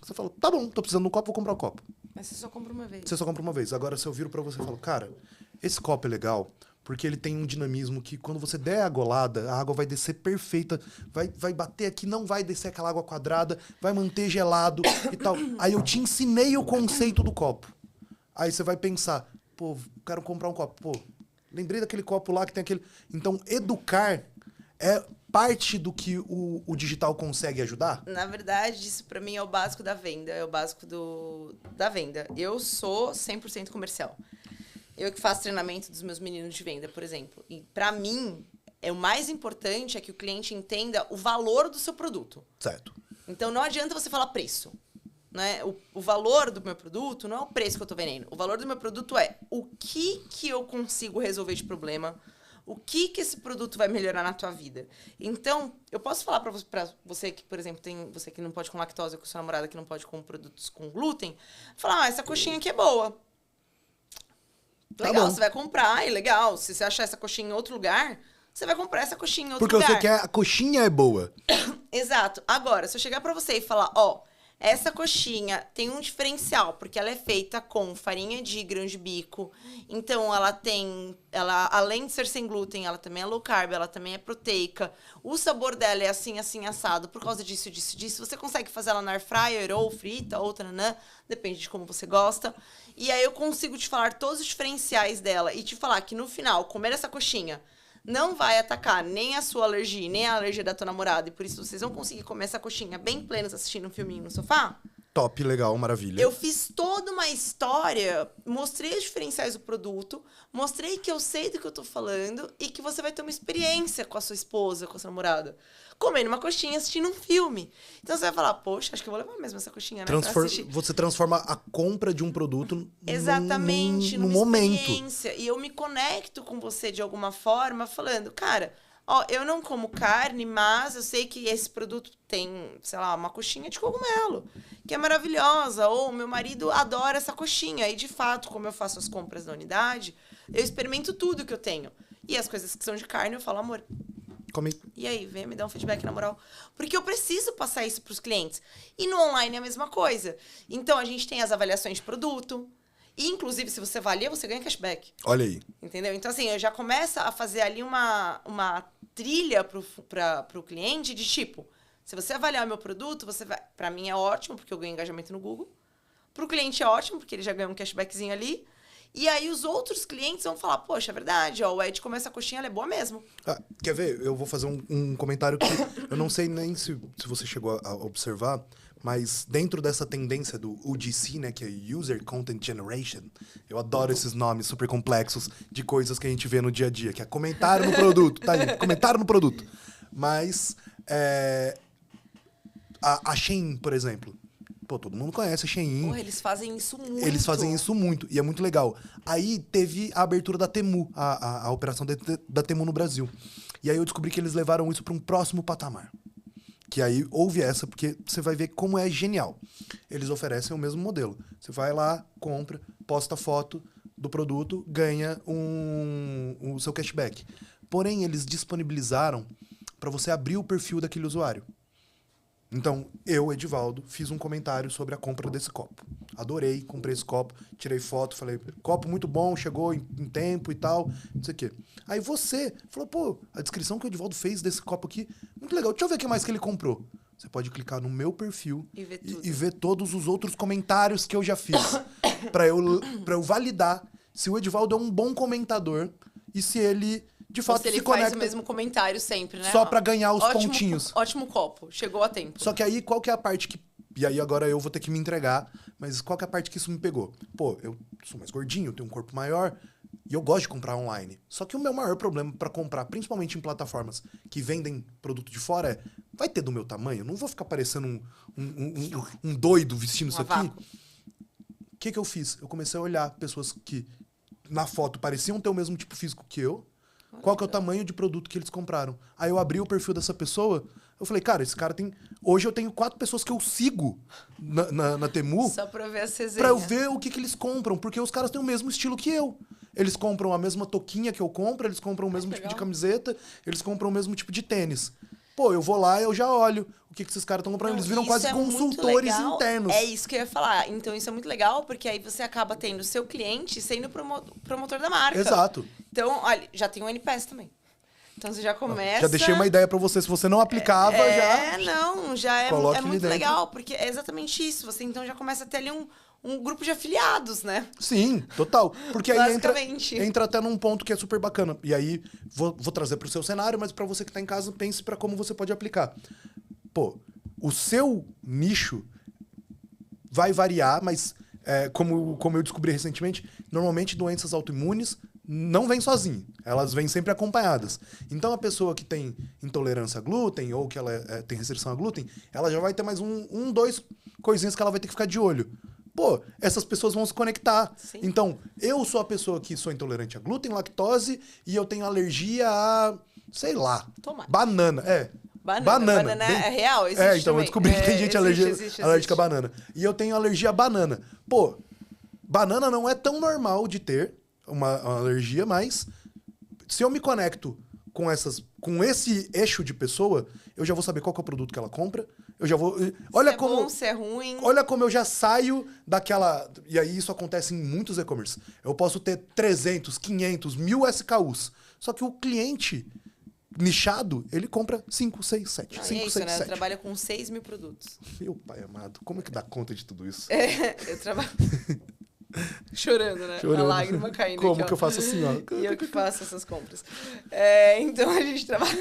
Você fala, tá bom, tô precisando de um copo, vou comprar um copo. Mas você só compra uma vez. Você só compra uma vez. Agora, se eu viro pra você e falo, cara, esse copo é legal, porque ele tem um dinamismo que quando você der a golada, a água vai descer perfeita, vai bater aqui, não vai descer aquela água quadrada, vai manter gelado e tal. Aí eu te ensinei o conceito do copo. Aí você vai pensar, pô, quero comprar um copo. Pô, lembrei daquele copo lá que tem aquele... Então, educar é parte do que o digital consegue ajudar? Na verdade, isso pra mim é o básico da venda, é o básico da venda. Eu sou 100% comercial. Eu que faço treinamento dos meus meninos de venda, por exemplo. E pra mim, o mais importante é que o cliente entenda o valor do seu produto. Certo. Então, não adianta você falar preço. Né? O valor do meu produto não é o preço que eu tô vendendo. O valor do meu produto é o que eu consigo resolver de problema, o que esse produto vai melhorar na tua vida. Então, eu posso falar pra você que, por exemplo, você que não pode com lactose, com sua namorada que não pode com produtos com glúten, falar, essa coxinha aqui é boa. Legal, você vai comprar, legal. Se você achar essa coxinha em outro lugar, você vai comprar essa coxinha em outro lugar. Porque você quer, a coxinha é boa. Exato. Agora, se eu chegar pra você e falar, essa coxinha tem um diferencial, porque ela é feita com farinha de grão de bico. Então, ela além de ser sem glúten, ela também é low carb, ela também é proteica. O sabor dela é assim, assim, assado, por causa disso. Você consegue fazer ela na air fryer, ou frita, ou tananã, depende de como você gosta. E aí eu consigo te falar todos os diferenciais dela e te falar que no final, comer essa coxinha não vai atacar nem a sua alergia, nem a alergia da tua namorada. E por isso vocês vão conseguir comer essa coxinha bem plenos assistindo um filminho no sofá. Top, legal, maravilha. Eu fiz toda uma história, mostrei os diferenciais do produto, mostrei que eu sei do que eu tô falando e que você vai ter uma experiência com a sua esposa, com a sua namorada, comendo uma coxinha, assistindo um filme. Então você vai falar, poxa, acho que eu vou levar mesmo essa coxinha, né? Você transforma a compra de um produto exatamente, num numa momento. Experiência. E eu me conecto com você de alguma forma, falando, cara, eu não como carne, mas eu sei que esse produto tem, sei lá, uma coxinha de cogumelo, que é maravilhosa. Ou meu marido adora essa coxinha. E, de fato, como eu faço as compras da unidade, eu experimento tudo que eu tenho. E as coisas que são de carne, eu falo, amor, come. E aí, vem me dar um feedback na moral. Porque eu preciso passar isso para os clientes. E no online é a mesma coisa. Então, a gente tem as avaliações de produto. E, inclusive, se você avalia, você ganha cashback. Olha aí. Entendeu? Então, assim, eu já começo a fazer ali uma trilha pro cliente de tipo, se você avaliar o meu produto, você vai... Pra mim é ótimo, porque eu ganho engajamento no Google. Pro cliente é ótimo, porque ele já ganha um cashbackzinho ali. E aí os outros clientes vão falar, poxa, é verdade, ó, o Ed come essa coxinha, ela é boa mesmo. Quer ver? Eu vou fazer um comentário que eu não sei nem se você chegou a observar, mas dentro dessa tendência do UGC, né, que é User Content Generation, eu adoro esses nomes super complexos de coisas que a gente vê no dia a dia, que é comentário no produto, tá, gente? Comentário no produto. Mas a Shein, por exemplo. Pô, todo mundo conhece a Shein. Porra, eles fazem isso muito. Eles fazem isso muito, e é muito legal. Aí teve a abertura da Temu, a operação da Temu no Brasil. E aí eu descobri que eles levaram isso para um próximo patamar. Que aí houve essa, porque você vai ver como é genial. Eles oferecem o mesmo modelo. Você vai lá, compra, posta foto do produto, ganha o seu cashback. Porém, eles disponibilizaram para você abrir o perfil daquele usuário. Então, eu, Edivaldo, fiz um comentário sobre a compra desse copo. Adorei, comprei esse copo, tirei foto, falei, copo muito bom, chegou em tempo e tal, não sei o quê. Aí você falou, pô, a descrição que o Edivaldo fez desse copo aqui, muito legal, deixa eu ver o que mais que ele comprou. Você pode clicar no meu perfil e ver todos os outros comentários que eu já fiz. pra eu validar se o Edivaldo é um bom comentador e se ele... De fato, ele faz o mesmo comentário sempre, né? Só pra ganhar os pontinhos. Ótimo copo, chegou a tempo. Só que aí, qual que é a parte que... E aí agora eu vou ter que me entregar, mas qual que é a parte que isso me pegou? Pô, eu sou mais gordinho, tenho um corpo maior e eu gosto de comprar online. Só que o meu maior problema pra comprar, principalmente em plataformas que vendem produto de fora, é... Vai ter do meu tamanho? Eu não vou ficar parecendo um doido vestindo isso aqui. O que eu fiz? Eu comecei a olhar pessoas que na foto pareciam ter o mesmo tipo físico que eu. Qual que é o tamanho de produto que eles compraram? Aí eu abri o perfil dessa pessoa, eu falei, cara, esse cara tem... Hoje eu tenho 4 pessoas que eu sigo na Temu. Só pra ver as resenhas. Pra eu ver o que eles compram, porque os caras têm o mesmo estilo que eu. Eles compram a mesma touquinha que eu compro, eles compram o mesmo tipo de camiseta, eles compram o mesmo tipo de tênis. Pô, eu vou lá e eu já olho o que esses caras estão comprando. Eles viram quase consultores internos. É isso que eu ia falar. Então isso é muito legal, porque aí você acaba tendo o seu cliente sendo promotor da marca. Exato. Então, olha, já tem o NPS também. Então você já começa... Já deixei uma ideia pra você. Se você não aplicava, já é muito legal, porque é exatamente isso. Você então já começa a ter ali um grupo de afiliados, né? Sim, total. Porque aí entra até num ponto que é super bacana. E aí, vou trazer pro seu cenário, mas pra você que tá em casa, pense pra como você pode aplicar. Pô, o seu nicho vai variar, mas como eu descobri recentemente, normalmente doenças autoimunes não vêm sozinho. Elas vêm sempre acompanhadas. Então, a pessoa que tem intolerância a glúten ou que ela tem restrição a glúten, ela já vai ter mais dois coisinhas que ela vai ter que ficar de olho. Pô, essas pessoas vão se conectar. Sim. Então, eu sou a pessoa que sou intolerante a glúten, lactose, e eu tenho alergia a, sei lá, tomate. Banana. Banana é real? Existe então, eu descobri que tem gente alérgica a banana. E eu tenho alergia a banana. Pô, banana não é tão normal de ter uma alergia, mas se eu me conecto com esse eixo de pessoa, eu já vou saber qual que é o produto que ela compra. Eu já vou... Olha como, bom, se é ruim. Olha como eu já saio daquela... E aí isso acontece em muitos e-commerce. Eu posso ter 300, 500, 1000 SKUs. Só que o cliente nichado, ele compra 5, 6, 7. Não, 5, é isso, 6, né? 7. Eu trabalho com 6 mil produtos. Meu pai amado, como é que dá conta de tudo isso? Eu trabalho... Chorando, né? Chorando. A lágrima caindo. Como aqui, que eu faço assim, ó? E eu que faço essas compras. Então a gente trabalha...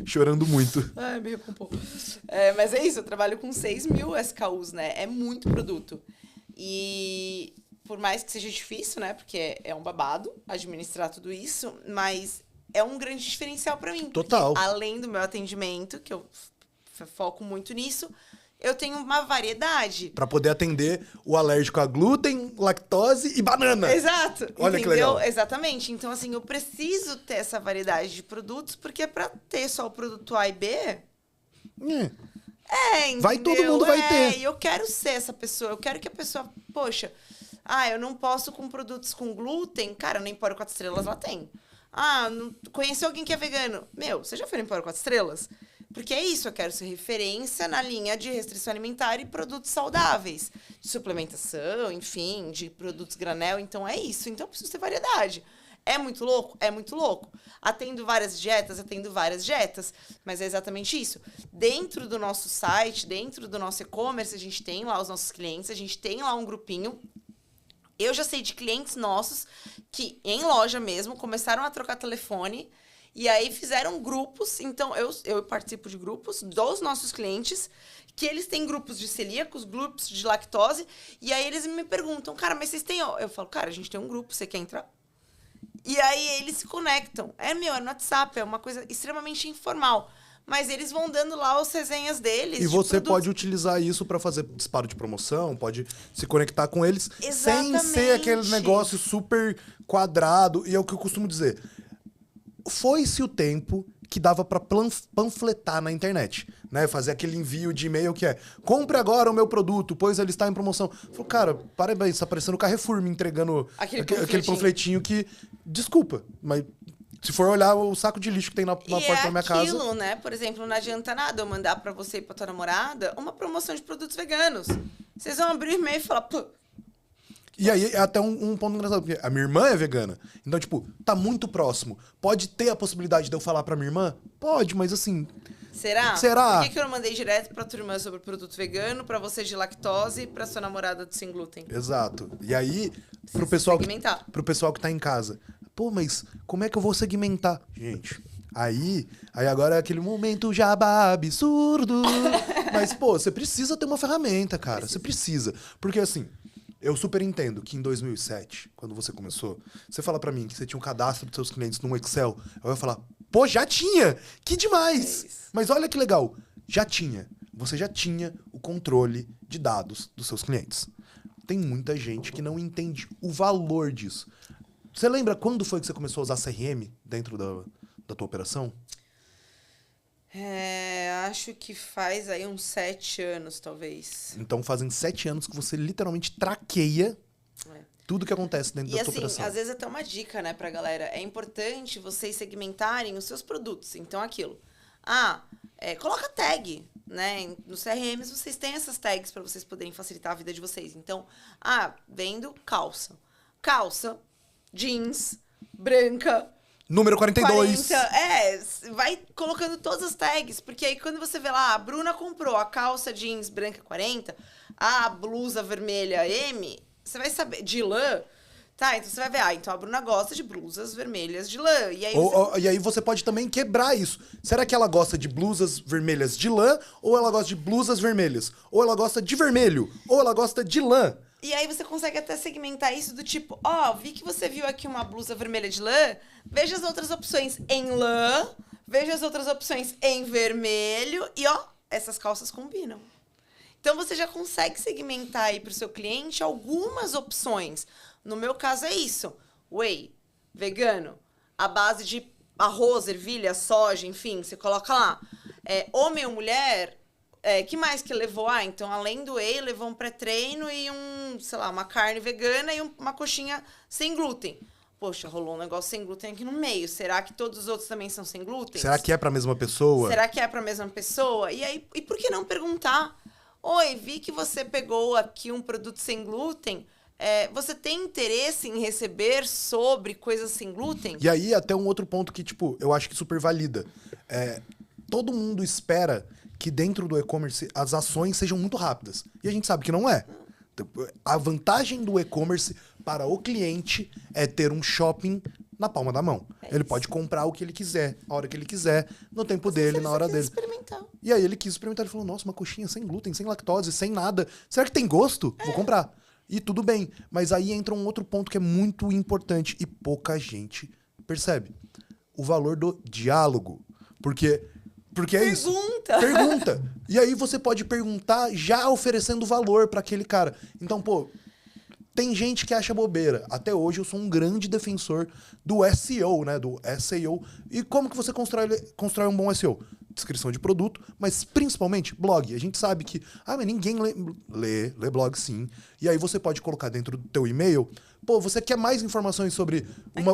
Chorando muito. Ai, me recompor. Mas é isso, eu trabalho com 6 mil SKUs, né? É muito produto. E por mais que seja difícil, né? Porque é um babado administrar tudo isso, mas é um grande diferencial pra mim. Total. Além do meu atendimento, que eu foco muito nisso, eu tenho uma variedade. Pra poder atender o alérgico a glúten, lactose e banana. Exato. Olha entendeu? Que legal. Exatamente. Então, assim, eu preciso ter essa variedade de produtos, porque pra ter só o produto A e B... entendeu? Vai, todo mundo vai ter. E eu quero ser essa pessoa. Eu quero que a pessoa... Poxa, eu não posso com produtos com glúten. Cara, no Empório 4 Estrelas lá tem. Conheceu alguém que é vegano? Meu, você já foi no Empório 4 Estrelas? Porque é isso, eu quero ser referência na linha de restrição alimentar e produtos saudáveis. De suplementação, enfim, de produtos granel. Então, é isso. Então, eu preciso ter variedade. É muito louco? É muito louco. Atendo várias dietas. Mas é exatamente isso. Dentro do nosso site, dentro do nosso e-commerce, a gente tem lá os nossos clientes, a gente tem lá um grupinho. Eu já sei de clientes nossos que, em loja mesmo, começaram a trocar telefone e aí fizeram grupos. Então, eu participo de grupos dos nossos clientes, que eles têm grupos de celíacos, grupos de lactose, e aí eles me perguntam, cara, mas vocês têm... Eu falo, cara, a gente tem um grupo, você quer entrar? E aí eles se conectam. É no WhatsApp, é uma coisa extremamente informal. Mas eles vão dando lá as resenhas deles. E você pode utilizar isso para fazer disparo de promoção, pode se conectar com eles sem ser aquele negócio super quadrado. E é o que eu costumo dizer. Foi-se o tempo que dava para panfletar na internet, né? Fazer aquele envio de e-mail que é: compre agora o meu produto, pois ele está em promoção. Falei, cara, parabéns, está parecendo o Carrefour me entregando aquele panfletinho que... Desculpa, mas... Se for olhar o saco de lixo que tem na porta da minha casa... E é aquilo, né? Por exemplo, não adianta nada eu mandar pra você e pra tua namorada uma promoção de produtos veganos. Vocês vão abrir o e-mail e falar... Pô. E aí é até um ponto engraçado, porque a minha irmã é vegana. Então, tipo, tá muito próximo. Pode ter a possibilidade de eu falar pra minha irmã? Pode, mas assim... Será? Será? Por que eu não mandei direto pra tua irmã sobre produto vegano, pra você de lactose e pra sua namorada de sem glúten? Exato. E aí, pro pessoal que tá em casa... Pô, mas como é que eu vou segmentar? Gente, aí agora é aquele momento jabá absurdo. Mas, pô, você precisa ter uma ferramenta, cara. Você precisa. Porque, assim, eu super entendo que em 2007, quando você começou, você fala pra mim que você tinha um cadastro dos seus clientes num Excel. Eu ia falar, pô, já tinha! Que demais! Mas olha que legal. Já tinha. Você já tinha o controle de dados dos seus clientes. Tem muita gente que não entende o valor disso. Você lembra quando foi que você começou a usar CRM dentro da tua operação? Acho que faz aí uns 7 anos, talvez. Então fazem 7 anos que você literalmente traqueia tudo que acontece dentro da tua operação. E às vezes até uma dica, né, pra galera. É importante vocês segmentarem os seus produtos. Então, aquilo. Coloca tag, né? Nos CRMs vocês têm essas tags para vocês poderem facilitar a vida de vocês. Então, vendo calça. Calça... jeans, branca... Número 42. 40, vai colocando todas as tags, porque aí quando você vê lá, a Bruna comprou a calça jeans branca 40, a blusa vermelha M, você vai saber, de lã, tá? Então você vai ver, então a Bruna gosta de blusas vermelhas de lã. E aí, e aí você pode também quebrar isso. Será que ela gosta de blusas vermelhas de lã, ou ela gosta de blusas vermelhas? Ou ela gosta de vermelho, ou ela gosta de lã? E aí você consegue até segmentar isso do tipo, vi que você viu aqui uma blusa vermelha de lã, veja as outras opções em lã, veja as outras opções em vermelho e, essas calças combinam. Então você já consegue segmentar aí para o seu cliente algumas opções. No meu caso é isso, whey, vegano, a base de arroz, ervilha, soja, enfim, você coloca lá. Homem ou mulher... que mais que levou? Então, além do whey, levou um pré-treino e uma carne vegana e uma coxinha sem glúten. Poxa, rolou um negócio sem glúten aqui no meio. Será que todos os outros também são sem glúten? Será que é pra mesma pessoa? E aí, e por que não perguntar? Oi, vi que você pegou aqui um produto sem glúten. Você tem interesse em receber sobre coisas sem glúten? E aí, até um outro ponto que, eu acho que super valida. Todo mundo espera que dentro do e-commerce as ações sejam muito rápidas. E a gente sabe que não é. A vantagem do e-commerce para o cliente é ter um shopping na palma da mão. Ele pode comprar o que ele quiser, a hora que ele quiser, no tempo dele, na hora dele. Experimentar. E aí ele quis experimentar, ele falou, nossa, uma coxinha sem glúten, sem lactose, sem nada. Será que tem gosto? Vou comprar. E tudo bem. Mas aí entra um outro ponto que é muito importante e pouca gente percebe. O valor do diálogo. Porque é isso. Pergunta. E aí você pode perguntar já oferecendo valor para aquele cara. Então, tem gente que acha bobeira. Até hoje eu sou um grande defensor do SEO, né? Do SEO. E como que você constrói um bom SEO? Descrição de produto, mas principalmente blog. A gente sabe que, mas ninguém lê blog sim. E aí você pode colocar dentro do teu e-mail Pô, você quer mais informações sobre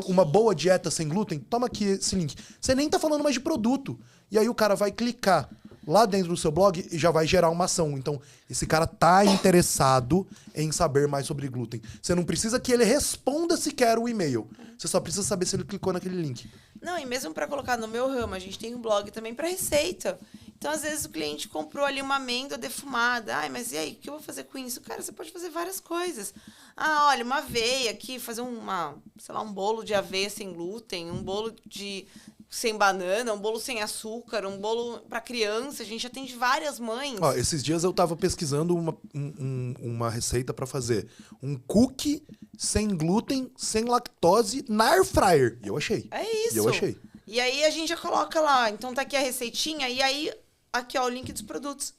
uma boa dieta sem glúten? Toma aqui esse link. Você nem tá falando mais de produto. E aí o cara vai clicar lá dentro do seu blog e já vai gerar uma ação. Então, esse cara tá interessado em saber mais sobre glúten. Você não precisa que ele responda sequer o e-mail. Você só precisa saber se ele clicou naquele link. Não, e mesmo para colocar no meu ramo, a gente tem um blog também para receita. Então, às vezes, o cliente comprou ali uma amêndoa defumada. Ai, mas e aí, o que eu vou fazer com isso? Cara, você pode fazer várias coisas. Ah, olha, uma aveia aqui, fazer um bolo de aveia sem glúten, um bolo sem banana, um bolo sem açúcar, um bolo para criança. A gente atende várias mães. Ó, esses dias eu tava pesquisando uma receita para fazer um cookie sem glúten, sem lactose, na air fryer. E eu achei. É isso. E eu achei. E aí a gente já coloca lá. Então tá aqui a receitinha. E aí, aqui ó, o link dos produtos.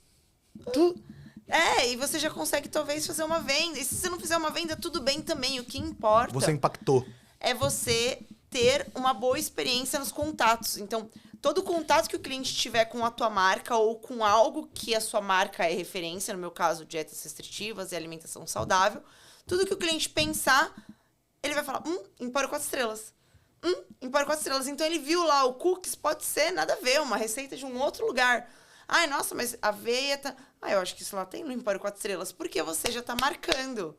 E você já consegue talvez fazer uma venda. E se você não fizer uma venda, tudo bem também. O que importa... Você impactou. É você ter uma boa experiência nos contatos. Então, todo contato que o cliente tiver com a tua marca ou com algo que a sua marca é referência, no meu caso, dietas restritivas e alimentação saudável, tudo que o cliente pensar, ele vai falar, Empório 4 estrelas. Empório 4 estrelas. Então, ele viu lá o cookies, pode ser nada a ver, uma receita de um outro lugar. Ai, nossa, mas aveia tá... eu acho que isso lá tem no Empório 4 estrelas, porque você já tá marcando.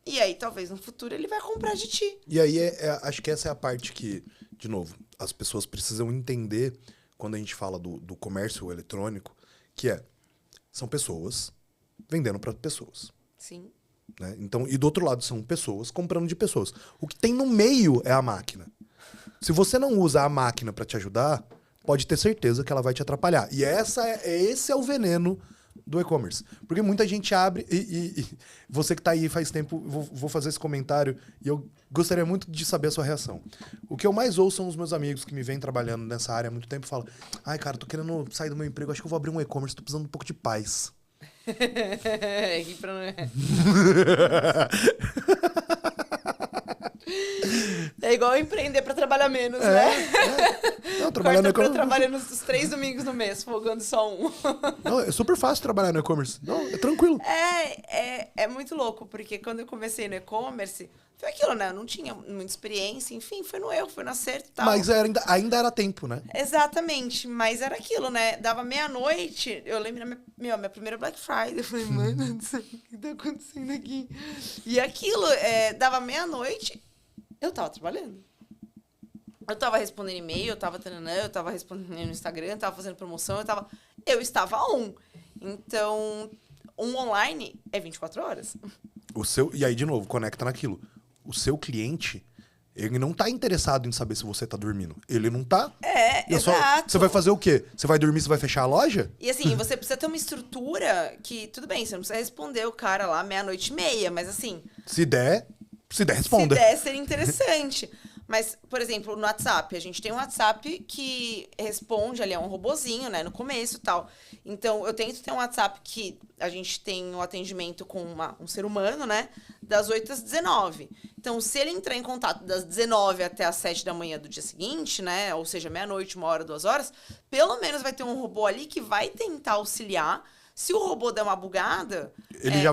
E aí, talvez, no futuro, ele vai comprar de ti. E aí, acho que essa é a parte que, de novo, as pessoas precisam entender quando a gente fala do comércio eletrônico, que são pessoas vendendo para pessoas. Sim. Né? Então, e do outro lado, são pessoas comprando de pessoas. O que tem no meio é a máquina. Se você não usa a máquina para te ajudar, pode ter certeza que ela vai te atrapalhar. E esse é o veneno do e-commerce. Porque muita gente abre e você que tá aí faz tempo, vou fazer esse comentário e eu gostaria muito de saber a sua reação. O que eu mais ouço são os meus amigos que me vêm trabalhando nessa área há muito tempo e falam: ai, cara, tô querendo sair do meu emprego, acho que eu vou abrir um e-commerce, tô precisando de um pouco de paz. É igual empreender pra trabalhar menos, né? Não, trabalhando os 3 domingos no mês, folgando só um. Não, é super fácil trabalhar no e-commerce. Não, é tranquilo. É muito louco, porque quando eu comecei no e-commerce, foi aquilo, né? Eu não tinha muita experiência, enfim, foi no erro, foi no acerto e tal. Mas ainda era tempo, né? Exatamente, mas era aquilo, né? Dava meia-noite, eu lembro da minha primeira Black Friday, eu falei, mano, não sei o que tá acontecendo aqui. E aquilo, dava meia-noite, eu tava trabalhando. Eu tava respondendo e-mail, eu tava respondendo no Instagram, eu tava fazendo promoção, eu estava on. Então, um online é 24 horas. E aí, de novo, conecta naquilo. O seu cliente, ele não tá interessado em saber se você tá dormindo. Ele não tá. Exato. Você vai fazer o quê? Você vai dormir, você vai fechar a loja? E assim, você precisa ter uma estrutura que, tudo bem, você não precisa responder o cara lá 00:30, mas assim... Se der, responda. Se der, seria interessante. Mas, por exemplo, no WhatsApp, a gente tem um WhatsApp que responde ali, é um robozinho, né, no começo e tal. Então, eu tento ter um WhatsApp que a gente tem o atendimento com um ser humano, né, das 8 às 19. Então, se ele entrar em contato das 19 até as 7 da manhã do dia seguinte, né, ou seja, meia-noite, 1 hora, 2 horas, pelo menos vai ter um robô ali que vai tentar auxiliar. Se o robô der uma bugada... Ele já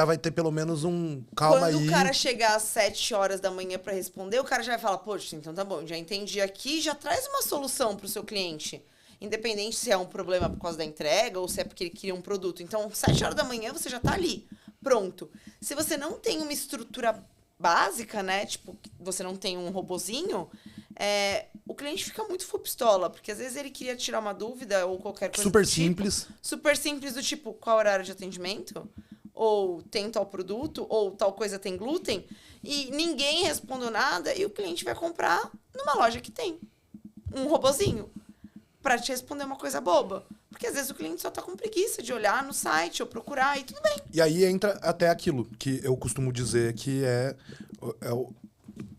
vai ter pelo menos um... Calma aí. Quando o cara chegar às 7 horas da manhã pra responder, o cara já vai falar, poxa, então tá bom, já entendi aqui, já traz uma solução pro seu cliente. Independente se é um problema por causa da entrega ou se é porque ele queria um produto. Então, 7 horas da manhã você já tá ali, pronto. Se você não tem uma estrutura básica, né, tipo, você não tem um robozinho... o cliente fica muito full pistola, porque às vezes ele queria tirar uma dúvida ou qualquer coisa super do tipo, simples. Super simples do tipo, qual horário de atendimento? Ou tem tal produto? Ou tal coisa tem glúten? E ninguém respondeu nada e o cliente vai comprar numa loja que tem um robozinho pra te responder uma coisa boba. Porque às vezes o cliente só tá com preguiça de olhar no site ou procurar e tudo bem. E aí entra até aquilo que eu costumo dizer que é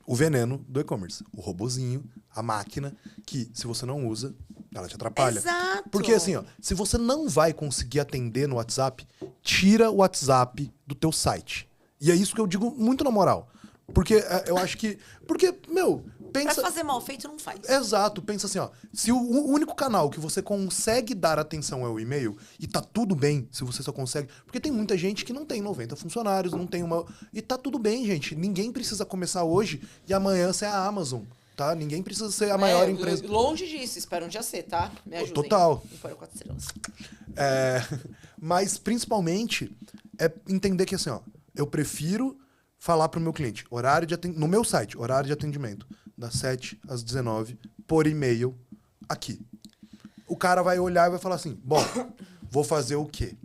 o veneno do e-commerce. O robozinho, a máquina, que se você não usa, ela te atrapalha. Exato. Porque assim, ó, se você não vai conseguir atender no WhatsApp, tira o WhatsApp do teu site. E é isso que eu digo muito na moral. Porque eu acho que... Porque, Pra fazer mal feito, não faz. Exato, pensa assim, ó. Se o único canal que você consegue dar atenção é o e-mail, e tá tudo bem se você só consegue. Porque tem muita gente que não tem 90 funcionários, não tem uma. E tá tudo bem, gente. Ninguém precisa começar hoje e amanhã ser a Amazon, tá? Ninguém precisa ser a maior empresa. Longe disso, espero um dia ser, tá? Me ajudem. Total. Empório 4 estrelas. Mas principalmente é entender que assim, ó, eu prefiro falar pro meu cliente, no meu site, horário de atendimento, das 7 às 19, por e-mail, aqui. O cara vai olhar e vai falar assim, bom, vou fazer o quê?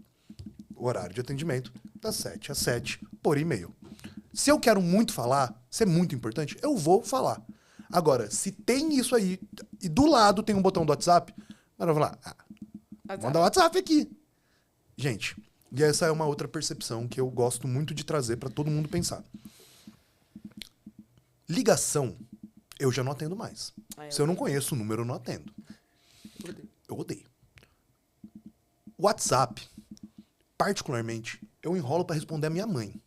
Horário de atendimento, das 7 às 7, por e-mail. Se eu quero muito falar, se é muito importante, eu vou falar. Agora, se tem isso aí, e do lado tem um botão do WhatsApp, eu vou falar, manda o WhatsApp aqui. Gente, e essa é uma outra percepção que eu gosto muito de trazer para todo mundo pensar. Ligação, eu já não atendo mais. Se eu não conheço o número, eu não atendo. Eu odeio. WhatsApp, particularmente, eu enrolo para responder a minha mãe.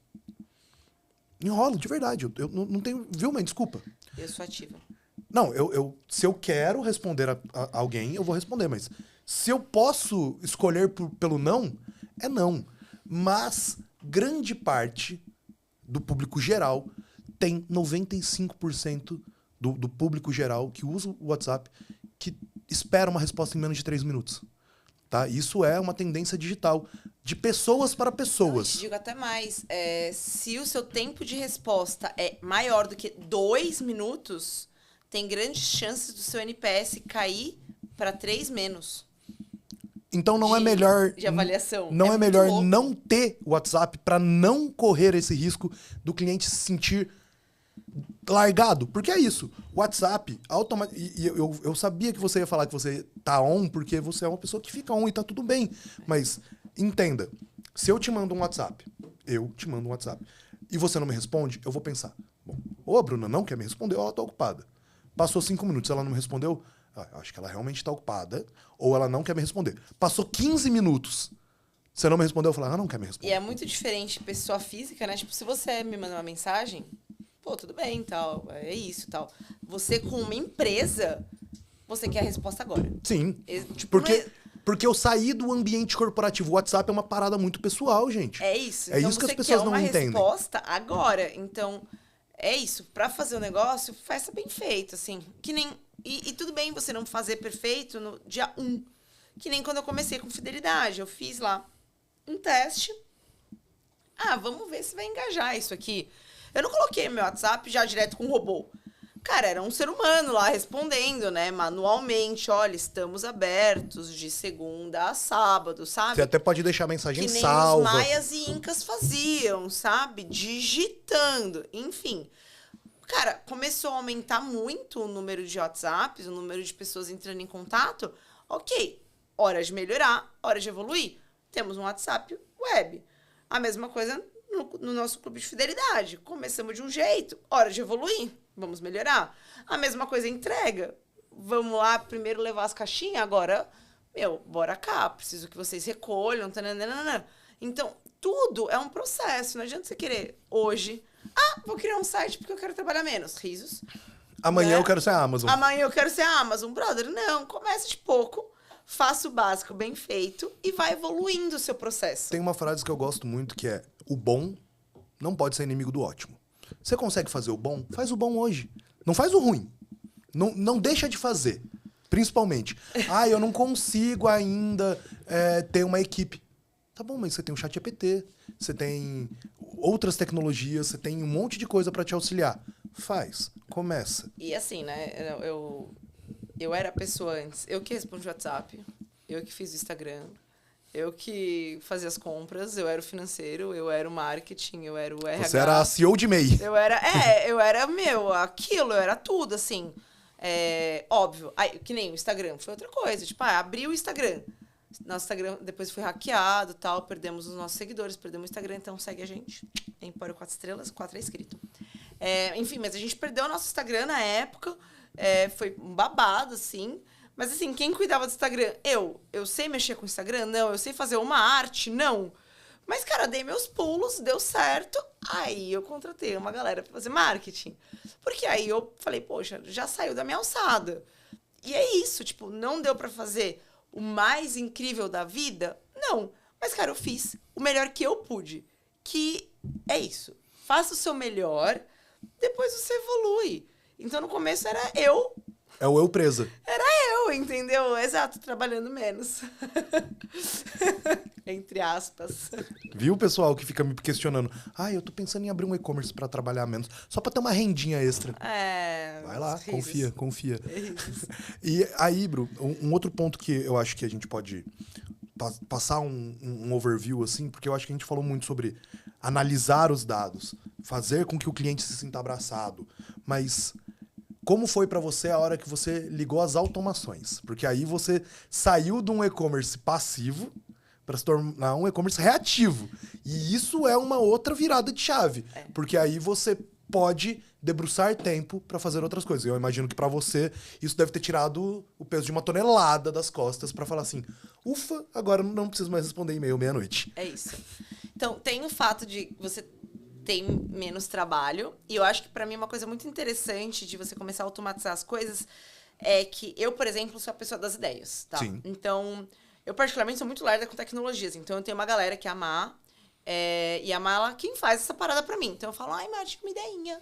Enrolo, de verdade. Eu não tenho... Viu, mãe? Desculpa. Eu sou ativa. Não, se eu quero responder a alguém, eu vou responder, mas se eu posso escolher pelo não, é não. Mas grande parte do público geral tem 95% do público geral que usa o WhatsApp que espera uma resposta em menos de 3 minutos. Tá? Isso é uma tendência digital, de pessoas para pessoas. Eu te digo até mais. Se o seu tempo de resposta é maior do que 2 minutos, tem grandes chances do seu NPS cair para 3 menos. Então não é melhor... De avaliação. Não é melhor não ter WhatsApp para não correr esse risco do cliente se sentir largado. Porque é isso. WhatsApp, eu sabia que você ia falar que você tá on, porque você é uma pessoa que fica on e tá tudo bem. Mas entenda, se eu te mando um WhatsApp, e você não me responde, eu vou pensar, bom, ou a Bruna não quer me responder, ou ela tá ocupada. Passou 5 minutos, ela não me respondeu, acho que ela realmente tá ocupada, ou ela não quer me responder. Passou 15 minutos, você não me respondeu, eu falo, ela não quer me responder. E é muito diferente pessoa física, né? Tipo, se você me manda uma mensagem, pô, tudo bem, tal, é isso, tal. Você com uma empresa, você quer a resposta agora. Sim, tipo, porque eu saí do ambiente corporativo. O WhatsApp é uma parada muito pessoal, gente. É isso. É então isso que as pessoas não entendem. Você quer uma resposta agora. Então, é isso. Pra fazer o negócio, faça bem feito, assim. Que nem... E tudo bem você não fazer perfeito no dia 1. Que nem quando eu comecei com fidelidade. Eu fiz lá um teste. Vamos ver se vai engajar isso aqui. Eu não coloquei meu WhatsApp já direto com o robô. Cara, era um ser humano lá respondendo, né? Manualmente, olha, estamos abertos de segunda a sábado, sabe? Você até pode deixar a mensagem salva. Que nem os maias e incas faziam, sabe? Digitando, enfim. Cara, começou a aumentar muito o número de WhatsApps, o número de pessoas entrando em contato. Ok, hora de melhorar, hora de evoluir. Temos um WhatsApp web. A mesma coisa no nosso clube de fidelidade. Começamos de um jeito, hora de evoluir. Vamos melhorar. A mesma coisa entrega. Vamos lá primeiro levar as caixinhas, agora, bora cá. Preciso que vocês recolham. Tananana. Então, tudo é um processo. Não adianta você querer hoje. Vou criar um site porque eu quero trabalhar menos. Risos. Amanhã eu quero ser a Amazon. Amanhã eu quero ser a Amazon. Brother, não. Começa de pouco. Faça o básico bem feito e vai evoluindo o seu processo. Tem uma frase que eu gosto muito que é: o bom não pode ser inimigo do ótimo. Você consegue fazer o bom? Faz o bom hoje. Não faz o ruim. Não deixa de fazer. Principalmente. Eu não consigo ainda ter uma equipe. Tá bom, mas você tem o ChatGPT, você tem outras tecnologias, você tem um monte de coisa para te auxiliar. Faz. Começa. E assim, né? Eu era a pessoa antes. Eu que respondi o WhatsApp. Eu que fiz o Instagram. Eu que fazia as compras, eu era o financeiro, eu era o marketing, eu era o RH. Você era a CEO de MEI. Eu era aquilo, eu era tudo, assim. Óbvio. Que nem o Instagram, foi outra coisa. Tipo, abri o Instagram. Nosso Instagram depois foi hackeado, tal, perdemos os nossos seguidores, perdemos o Instagram, então segue a gente. Empório 4 estrelas, 4 é inscrito. Enfim, mas a gente perdeu o nosso Instagram na época, foi um babado, assim. Mas, assim, quem cuidava do Instagram? Eu sei mexer com o Instagram? Não. Eu sei fazer uma arte? Não. Mas, cara, dei meus pulos, deu certo. Aí eu contratei uma galera pra fazer marketing. Porque aí eu falei, poxa, já saiu da minha alçada. E é isso, tipo, não deu pra fazer o mais incrível da vida? Não. Mas, cara, eu fiz o melhor que eu pude. Que é isso. Faça o seu melhor, depois você evolui. Então, no começo era eu. É o eu presa. Era eu, entendeu? Exato, trabalhando menos. Entre aspas. Viu, pessoal, que fica me questionando? Eu tô pensando em abrir um e-commerce pra trabalhar menos, só pra ter uma rendinha extra. Vai lá, confia. E aí, Bru, um outro ponto que eu acho que a gente pode passar um overview, assim, porque eu acho que a gente falou muito sobre analisar os dados, fazer com que o cliente se sinta abraçado, mas como foi pra você a hora que você ligou as automações? Porque aí você saiu de um e-commerce passivo para se tornar um e-commerce reativo. E isso é uma outra virada de chave, porque aí você pode debruçar tempo para fazer outras coisas. Eu imagino que para você isso deve ter tirado o peso de uma tonelada das costas para falar assim, ufa, agora não preciso mais responder e-mail meia-noite. É isso. Então, tem o fato de você tem menos trabalho. E eu acho que, para mim, uma coisa muito interessante de você começar a automatizar as coisas é que eu, por exemplo, sou a pessoa das ideias, tá? Sim. Então, eu particularmente sou muito lerda com tecnologias. Então, eu tenho uma galera que é a Má. E a Má, ela quem faz essa parada pra mim. Então, eu falo, Má, tinha uma ideinha.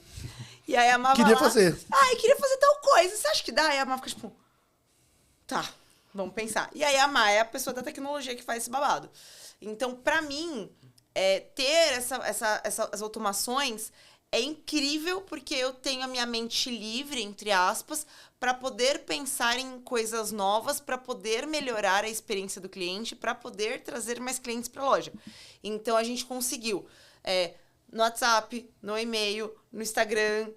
E aí a Má Queria vai lá, fazer. eu queria fazer tal coisa. Você acha que dá? E a Má fica tipo, tá, vamos pensar. E aí a Má é a pessoa da tecnologia que faz esse babado. Então, pra mim, ter essas automações é incrível porque eu tenho a minha mente livre, entre aspas, para poder pensar em coisas novas, para poder melhorar a experiência do cliente, para poder trazer mais clientes para a loja. Então, a gente conseguiu no WhatsApp, no e-mail, no Instagram,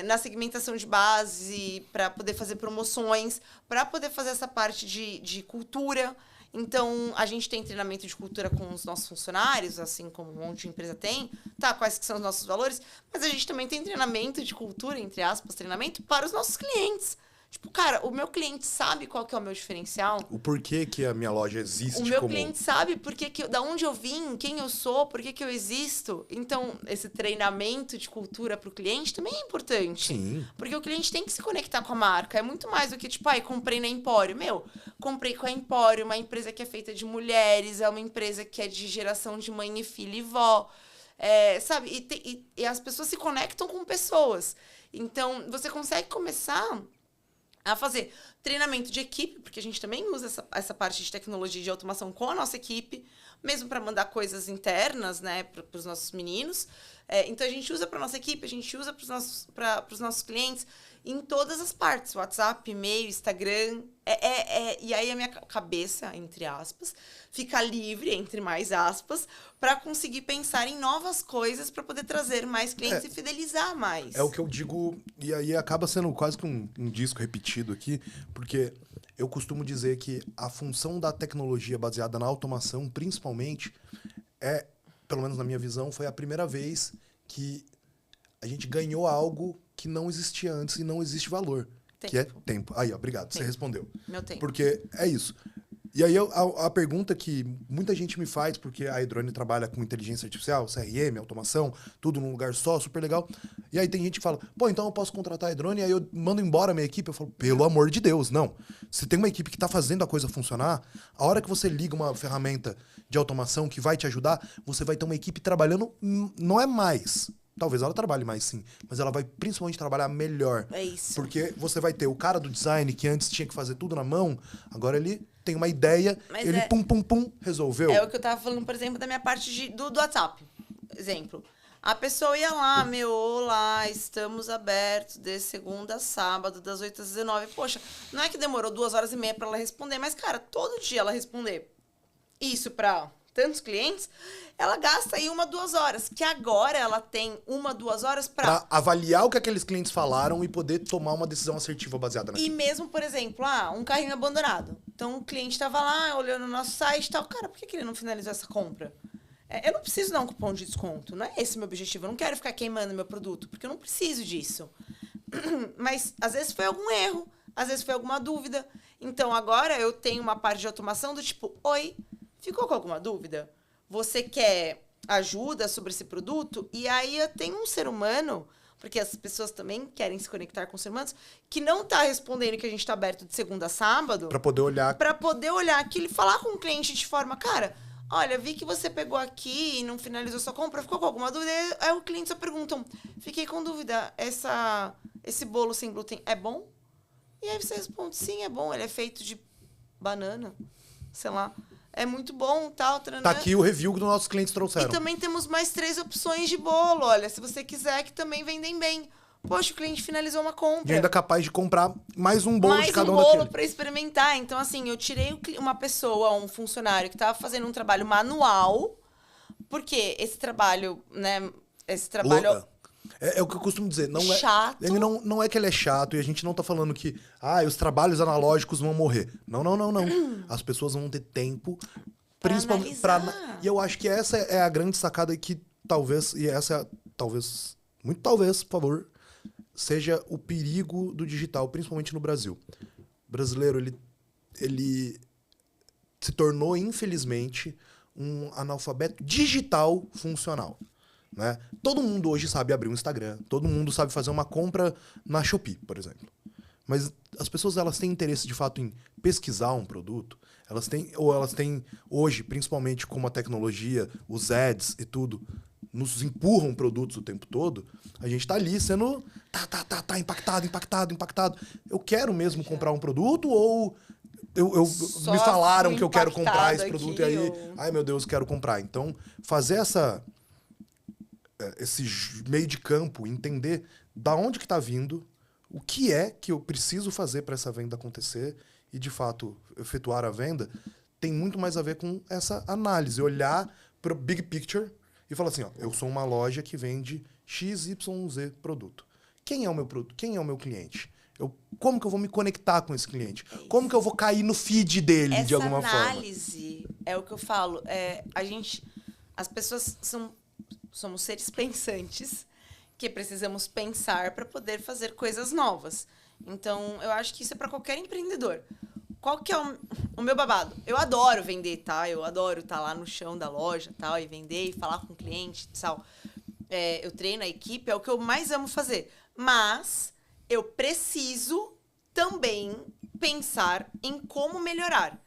na segmentação de base, para poder fazer promoções, para poder fazer essa parte de cultura. Então, a gente tem treinamento de cultura com os nossos funcionários, assim como um monte de empresa tem, quais que são os nossos valores, mas a gente também tem treinamento de cultura, entre aspas, treinamento para os nossos clientes. Tipo, cara, o meu cliente sabe qual que é o meu diferencial. O porquê que a minha loja existe. O meu cliente sabe da onde eu vim, quem eu sou, por que eu existo. Então, esse treinamento de cultura para o cliente também é importante. Sim. Porque o cliente tem que se conectar com a marca. É muito mais do que, tipo, comprei na Empório. Comprei com a Empório, uma empresa que é feita de mulheres, é uma empresa que é de geração de mãe e filha e vó. Sabe? E as pessoas se conectam com pessoas. Então, você consegue começar a fazer treinamento de equipe, porque a gente também usa essa parte de tecnologia de automação com a nossa equipe, mesmo para mandar coisas internas, né, para os nossos meninos. Então, a gente usa para nossa equipe, a gente usa para os nossos clientes em todas as partes, WhatsApp, e-mail, Instagram. E aí a minha cabeça, entre aspas, fica livre, entre mais aspas, para conseguir pensar em novas coisas para poder trazer mais clientes e fidelizar mais. É o que eu digo, e aí acaba sendo quase que um disco repetido aqui, porque eu costumo dizer que a função da tecnologia baseada na automação, principalmente, pelo menos na minha visão, foi a primeira vez que a gente ganhou algo que não existia antes e não existe valor. Tempo. Que é tempo. Aí, obrigado, você respondeu. Meu tempo. Porque é isso. E aí a pergunta que muita gente me faz, porque a Edrone trabalha com inteligência artificial, CRM, automação, tudo num lugar só, super legal. E aí tem gente que fala, então eu posso contratar a Edrone, e aí eu mando embora a minha equipe. Eu falo, pelo amor de Deus, não. Se tem uma equipe que está fazendo a coisa funcionar, a hora que você liga uma ferramenta de automação que vai te ajudar, você vai ter uma equipe trabalhando, não é mais. Talvez ela trabalhe mais, sim. Mas ela vai principalmente trabalhar melhor. É isso. Porque você vai ter o cara do design, que antes tinha que fazer tudo na mão, agora ele tem uma ideia, pum, resolveu. É o que eu tava falando, por exemplo, da minha parte do WhatsApp. Exemplo. A pessoa ia lá, olá, estamos abertos de segunda a sábado, das 8 às 19. Poxa, não é que demorou 2h30 pra ela responder, mas, cara, todo dia ela responder isso pra tantos clientes, ela gasta aí 1-2 horas, que agora ela tem 1-2 horas pra avaliar o que aqueles clientes falaram e poder tomar uma decisão assertiva baseada naquilo. E mesmo, por exemplo, um carrinho abandonado. Então, o cliente tava lá, olhando o nosso site e tal. Cara, por que ele não finalizou essa compra? Eu não preciso dar um cupom de desconto. Não é esse o meu objetivo. Eu não quero ficar queimando meu produto, porque eu não preciso disso. Mas, às vezes, foi algum erro. Às vezes, foi alguma dúvida. Então, agora, eu tenho uma parte de automação do tipo, oi, ficou com alguma dúvida? você quer ajuda sobre esse produto, e aí tem um ser humano, porque as pessoas também querem se conectar com os seres humanos, que não tá respondendo que a gente tá aberto de segunda a sábado. Pra poder olhar. Pra poder olhar aquilo e falar com o cliente de forma, cara, olha, vi que você pegou aqui e não finalizou sua compra, ficou com alguma dúvida? Aí o cliente só pergunta, fiquei com dúvida, esse bolo sem glúten é bom? E aí você responde, sim, é bom, ele é feito de banana, sei lá. É muito bom, tal. Taranã. Tá aqui o review que os nossos clientes trouxeram. E também temos mais 3 opções de bolo, olha, se você quiser, que também vendem bem. Poxa, o cliente finalizou uma compra. E ainda capaz de comprar mais um bolo de cada um Mais um bolo daquele. pra experimentar. Então, assim, eu tirei uma pessoa, um funcionário que tava fazendo um trabalho manual, porque esse trabalho, né, É o que eu costumo dizer. Não chato. Ele não é que ele é chato e a gente não tá falando que os trabalhos analógicos vão morrer. Não. As pessoas vão ter tempo, principalmente analisar. E eu acho que essa é a grande sacada que talvez, e essa talvez, muito talvez, por favor, seja o perigo do digital, principalmente no Brasil. O brasileiro, ele se tornou, infelizmente, um analfabeto digital funcional. Né? Todo mundo hoje sabe abrir um Instagram, todo mundo sabe fazer uma compra na Shopee, por exemplo. Mas as pessoas, elas têm interesse de fato em pesquisar um produto, elas têm hoje, principalmente com a tecnologia, os ads e tudo, nos empurram produtos o tempo todo, a gente tá ali sendo impactado. Eu quero mesmo comprar um produto ou me falaram que eu quero comprar esse produto e aí, ai meu Deus, quero comprar. Então, fazer esse meio de campo, entender da onde que está vindo, o que é que eu preciso fazer para essa venda acontecer e, de fato, efetuar a venda, tem muito mais a ver com essa análise, olhar para o big picture e falar assim, ó, eu sou uma loja que vende XYZ produto. Quem é o meu produto? Quem é o meu cliente? Como que eu vou me conectar com esse cliente? Como que eu vou cair no feed dele, de alguma forma? Essa análise é o que eu falo. As pessoas somos seres pensantes que precisamos pensar para poder fazer coisas novas. Então, eu acho que isso é para qualquer empreendedor. Qual que é o meu babado? Eu adoro vender, tá? Eu adoro estar lá no chão da loja, tal, e vender, e falar com o cliente, tal. Eu treino a equipe, é o que eu mais amo fazer. Mas eu preciso também pensar em como melhorar.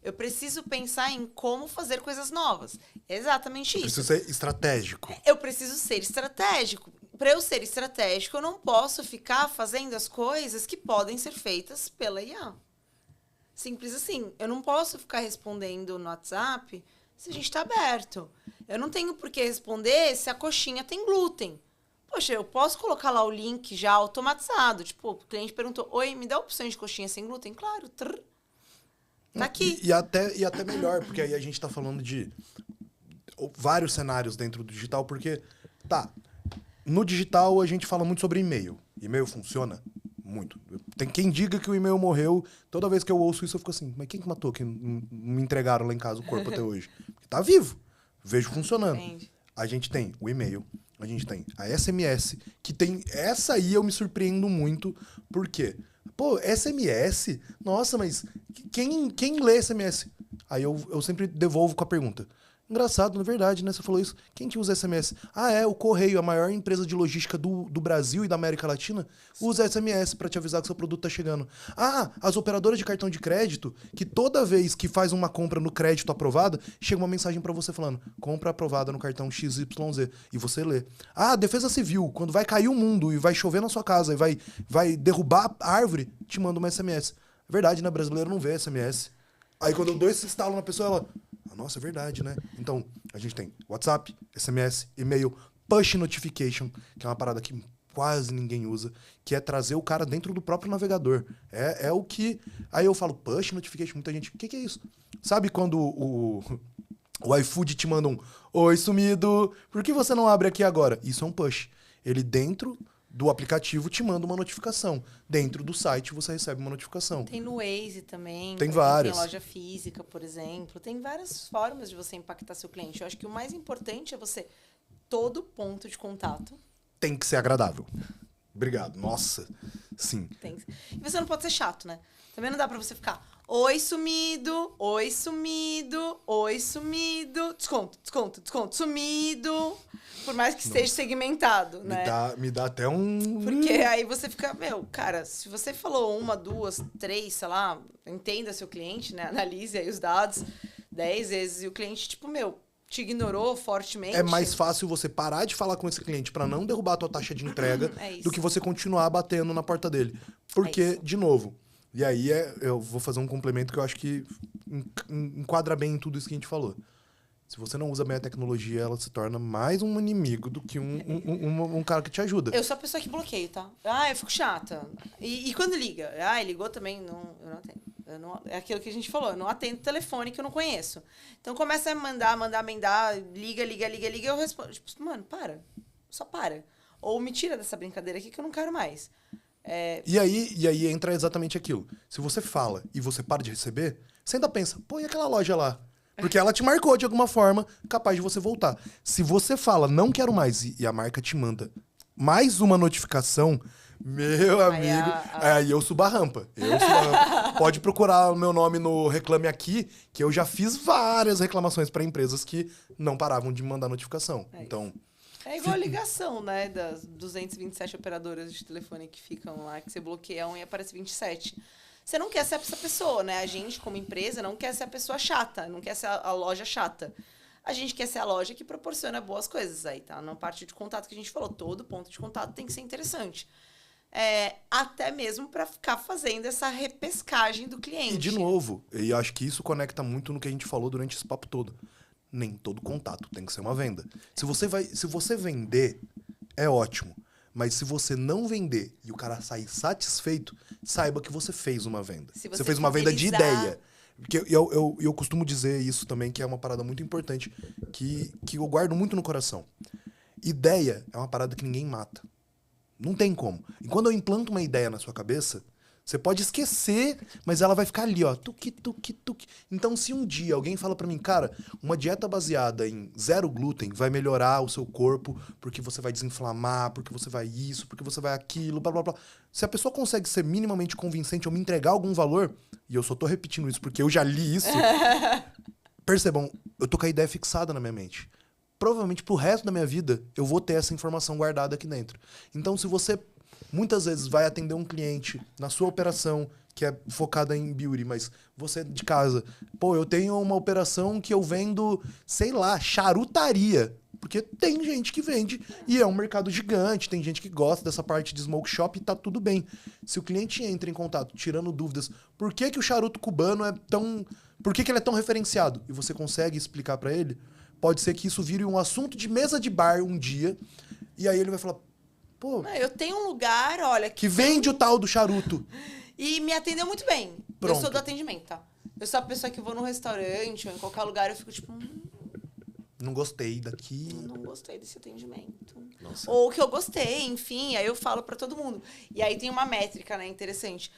Eu preciso pensar em como fazer coisas novas. É exatamente isso. Preciso ser estratégico. Eu preciso ser estratégico. Para eu ser estratégico, eu não posso ficar fazendo as coisas que podem ser feitas pela IA. Simples assim. Eu não posso ficar respondendo no WhatsApp se a gente está aberto. Eu não tenho por que responder se a coxinha tem glúten. Poxa, eu posso colocar lá o link já automatizado. Tipo, o cliente perguntou, oi, me dá opções de coxinha sem glúten? Claro, tá aqui. E até melhor, porque aí a gente tá falando de vários cenários dentro do digital, porque, no digital a gente fala muito sobre e-mail. E-mail funciona muito. Tem quem diga que o e-mail morreu. Toda vez que eu ouço isso, eu fico assim, mas quem que matou? Que não me entregaram lá em casa o corpo até hoje? Porque tá vivo. Vejo funcionando. Entendi. A gente tem o e-mail, a gente tem a SMS, que tem... Essa aí eu me surpreendo muito, por quê? Pô, SMS? Nossa, mas quem lê SMS? Aí eu sempre devolvo com a pergunta. Engraçado, na verdade, né? Você falou isso. Quem que usa SMS? O Correio, a maior empresa de logística do Brasil e da América Latina, usa SMS para te avisar que seu produto tá chegando. As operadoras de cartão de crédito, que toda vez que faz uma compra no crédito aprovada, chega uma mensagem para você falando, compra aprovada no cartão XYZ. E você lê. Defesa Civil, quando vai cair o mundo e vai chover na sua casa e vai derrubar a árvore, te manda uma SMS. Verdade, né? Brasileiro não vê SMS. Aí quando eu dou esse estalo na pessoa, ela... Nossa, é verdade, né? Então, a gente tem WhatsApp, SMS, e-mail, push notification, que é uma parada que quase ninguém usa, que é trazer o cara dentro do próprio navegador. É o que... Aí eu falo, push notification, muita gente... O que é isso? Sabe quando o iFood te manda um oi, sumido, por que você não abre aqui agora? Isso é um push. Ele dentro do aplicativo te manda uma notificação. Dentro do site você recebe uma notificação. Tem no Waze também. Tem várias. Tem loja física, por exemplo. Tem várias formas de você impactar seu cliente. Eu acho que o mais importante é você... Todo ponto de contato... Tem que ser agradável. Obrigado. Nossa, sim. E você não pode ser chato, né? Também não dá pra você ficar, oi, sumido, oi, sumido, oi, sumido, desconto, desconto, desconto, sumido. Por mais que esteja segmentado, né? Me dá até um... Porque aí você fica, cara, se você falou 1, 2, 3, sei lá, entenda seu cliente, né? Analise aí os dados 10 vezes e o cliente, tipo, te ignorou fortemente. É mais fácil você parar de falar com esse cliente pra não derrubar a tua taxa de entrega do que você continuar batendo na porta dele. Porque, de novo, e aí eu vou fazer um complemento que eu acho que enquadra bem em tudo isso que a gente falou. Se você não usa bem a tecnologia, ela se torna mais um inimigo do que um cara que te ajuda. Eu sou a pessoa que bloqueio, tá? Eu fico chata. E quando liga? Ligou também, eu não atendo. É aquilo que a gente falou, eu não atendo telefone que eu não conheço. Então começa a mandar, liga, eu respondo. Tipo, mano, para. Só para. Ou me tira dessa brincadeira aqui que eu não quero mais. E aí entra exatamente aquilo. Se você fala e você para de receber, você ainda pensa, pô, e aquela loja lá? Porque ela te marcou de alguma forma, capaz de você voltar. Se você fala, não quero mais, e a marca te manda mais uma notificação, meu amigo, aí eu subo a rampa. Pode procurar o meu nome no Reclame Aqui, que eu já fiz várias reclamações para empresas que não paravam de mandar notificação. Então... É igual a ligação, né? Das 227 operadoras de telefone que ficam lá, que você bloqueia um e aparece 27. Você não quer ser essa pessoa, né? A gente, como empresa, não quer ser a pessoa chata, não quer ser a loja chata. A gente quer ser a loja que proporciona boas coisas aí, tá? Na parte de contato que a gente falou, todo ponto de contato tem que ser interessante. Até mesmo para ficar fazendo essa repescagem do cliente. E, de novo, eu acho que isso conecta muito no que a gente falou durante esse papo todo. Nem todo contato tem que ser uma venda. Se você vender, é ótimo. Mas se você não vender e o cara sair satisfeito, saiba que você fez uma venda. Você fez uma venda de ideia. Porque eu costumo dizer isso também, que é uma parada muito importante, que eu guardo muito no coração. Ideia é uma parada que ninguém mata. Não tem como. E quando eu implanto uma ideia na sua cabeça, você pode esquecer, mas ela vai ficar ali, ó. Tuque, tuque, tuque. Então, se um dia alguém fala pra mim, cara, uma dieta baseada em 0 glúten vai melhorar o seu corpo, porque você vai desinflamar, porque você vai isso, porque você vai aquilo, blá, blá, blá. Se a pessoa consegue ser minimamente convincente ou me entregar algum valor, e eu só tô repetindo isso porque eu já li isso, percebam, eu tô com a ideia fixada na minha mente. Provavelmente pro resto da minha vida, eu vou ter essa informação guardada aqui dentro. Então, se você muitas vezes vai atender um cliente na sua operação que é focada em beauty, mas você de casa, pô, eu tenho uma operação que eu vendo, sei lá, charutaria. Porque tem gente que vende e é um mercado gigante, tem gente que gosta dessa parte de smoke shop e tá tudo bem. Se o cliente entra em contato tirando dúvidas, por que o charuto cubano é tão... Por que ele é tão referenciado? E você consegue explicar pra ele, pode ser que isso vire um assunto de mesa de bar um dia, e aí ele vai falar, pô... Eu tenho um lugar, olha... Que vende o tal do charuto. E me atendeu muito bem. Pronto. Eu sou do atendimento, tá? Eu sou a pessoa que vou num restaurante ou em qualquer lugar, eu fico tipo... Não gostei daqui. Não gostei desse atendimento. Nossa. Ou que eu gostei, enfim, aí eu falo pra todo mundo. E aí tem uma métrica, né, interessante.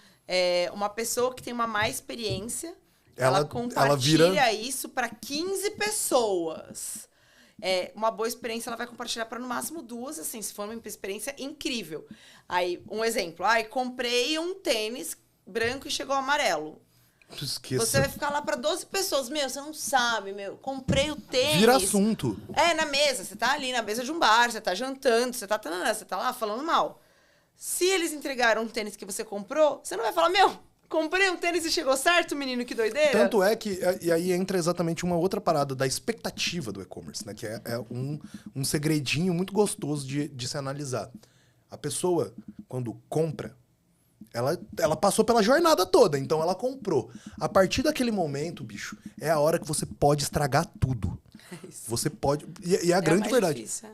Uma pessoa que tem uma má experiência, ela compartilha isso pra 15 pessoas. Uma boa experiência, ela vai compartilhar para no máximo 2, assim, se for uma experiência incrível. Aí, um exemplo. Comprei um tênis branco e chegou amarelo. Esqueça. Você vai ficar lá para 12 pessoas. Você não sabe, comprei o tênis. Vira assunto. Na mesa. Você tá ali na mesa de um bar, você tá jantando, você tá lá falando mal. Se eles entregaram um tênis que você comprou, você não vai falar, comprei um tênis e chegou certo, menino, que doideira. Tanto é que, e aí entra exatamente uma outra parada da expectativa do e-commerce, né? Que é um segredinho muito gostoso de se analisar. A pessoa, quando compra, ela passou pela jornada toda, então ela comprou. A partir daquele momento, bicho, é a hora que você pode estragar tudo. Você pode... E é a grande verdade. Difícil,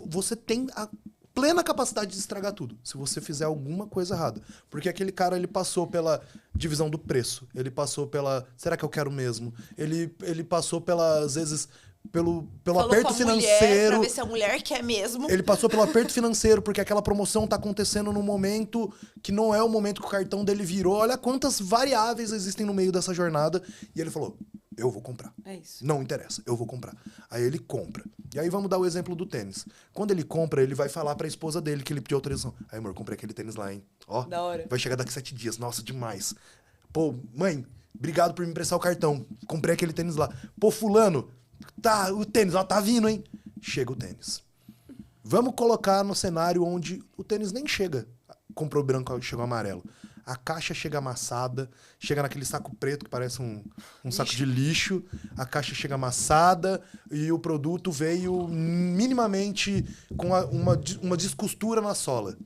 você tem a plena capacidade de estragar tudo, se você fizer alguma coisa errada. Porque aquele cara, ele passou pela divisão do preço, ele passou pela, será que eu quero mesmo? Ele passou pela, às vezes, pelo aperto financeiro. Pra ver se a mulher quer mesmo. Ele passou pelo aperto financeiro, porque aquela promoção tá acontecendo num momento que não é o momento que o cartão dele virou. Olha quantas variáveis existem no meio dessa jornada. E ele falou, eu vou comprar. É isso. Não interessa, eu vou comprar. Aí ele compra. E aí vamos dar o exemplo do tênis. Quando ele compra, ele vai falar pra esposa dele que ele pediu autorização. Aí, amor, comprei aquele tênis lá, hein? Ó, da hora. Vai chegar daqui 7 dias. Nossa, demais. Pô, mãe, obrigado por me emprestar o cartão. Comprei aquele tênis lá. Pô, fulano, tá, o tênis, ó, tá vindo, hein? Chega o tênis. Vamos colocar no cenário onde o tênis nem chega. Comprou branco, chegou amarelo. A caixa chega amassada, chega naquele saco preto que parece um saco de lixo. A caixa chega amassada e o produto veio minimamente com uma descostura na sola.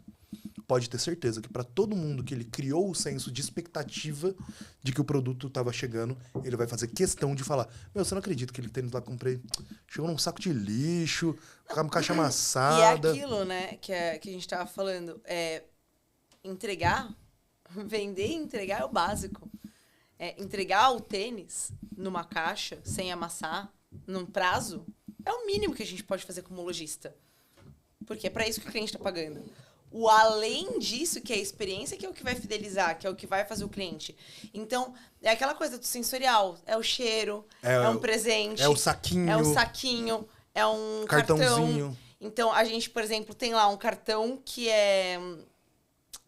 Pode ter certeza que para todo mundo que ele criou o senso de expectativa de que o produto estava chegando, ele vai fazer questão de falar: meu, você não acredita que ele tênis lá que comprei chegou num saco de lixo, com a caixa amassada. E é aquilo, né, que a gente tava falando, entregar, vender e entregar é o básico. Entregar o tênis numa caixa, sem amassar, num prazo, é o mínimo que a gente pode fazer como lojista. Porque é para isso que o cliente está pagando. O além disso, que é a experiência, que é o que vai fidelizar, que é o que vai fazer o cliente. Então, é aquela coisa do sensorial. É o cheiro, é um presente. É o saquinho. É um saquinho, é um cartãozinho. cartão. Então, a gente, por exemplo, tem lá um cartão que é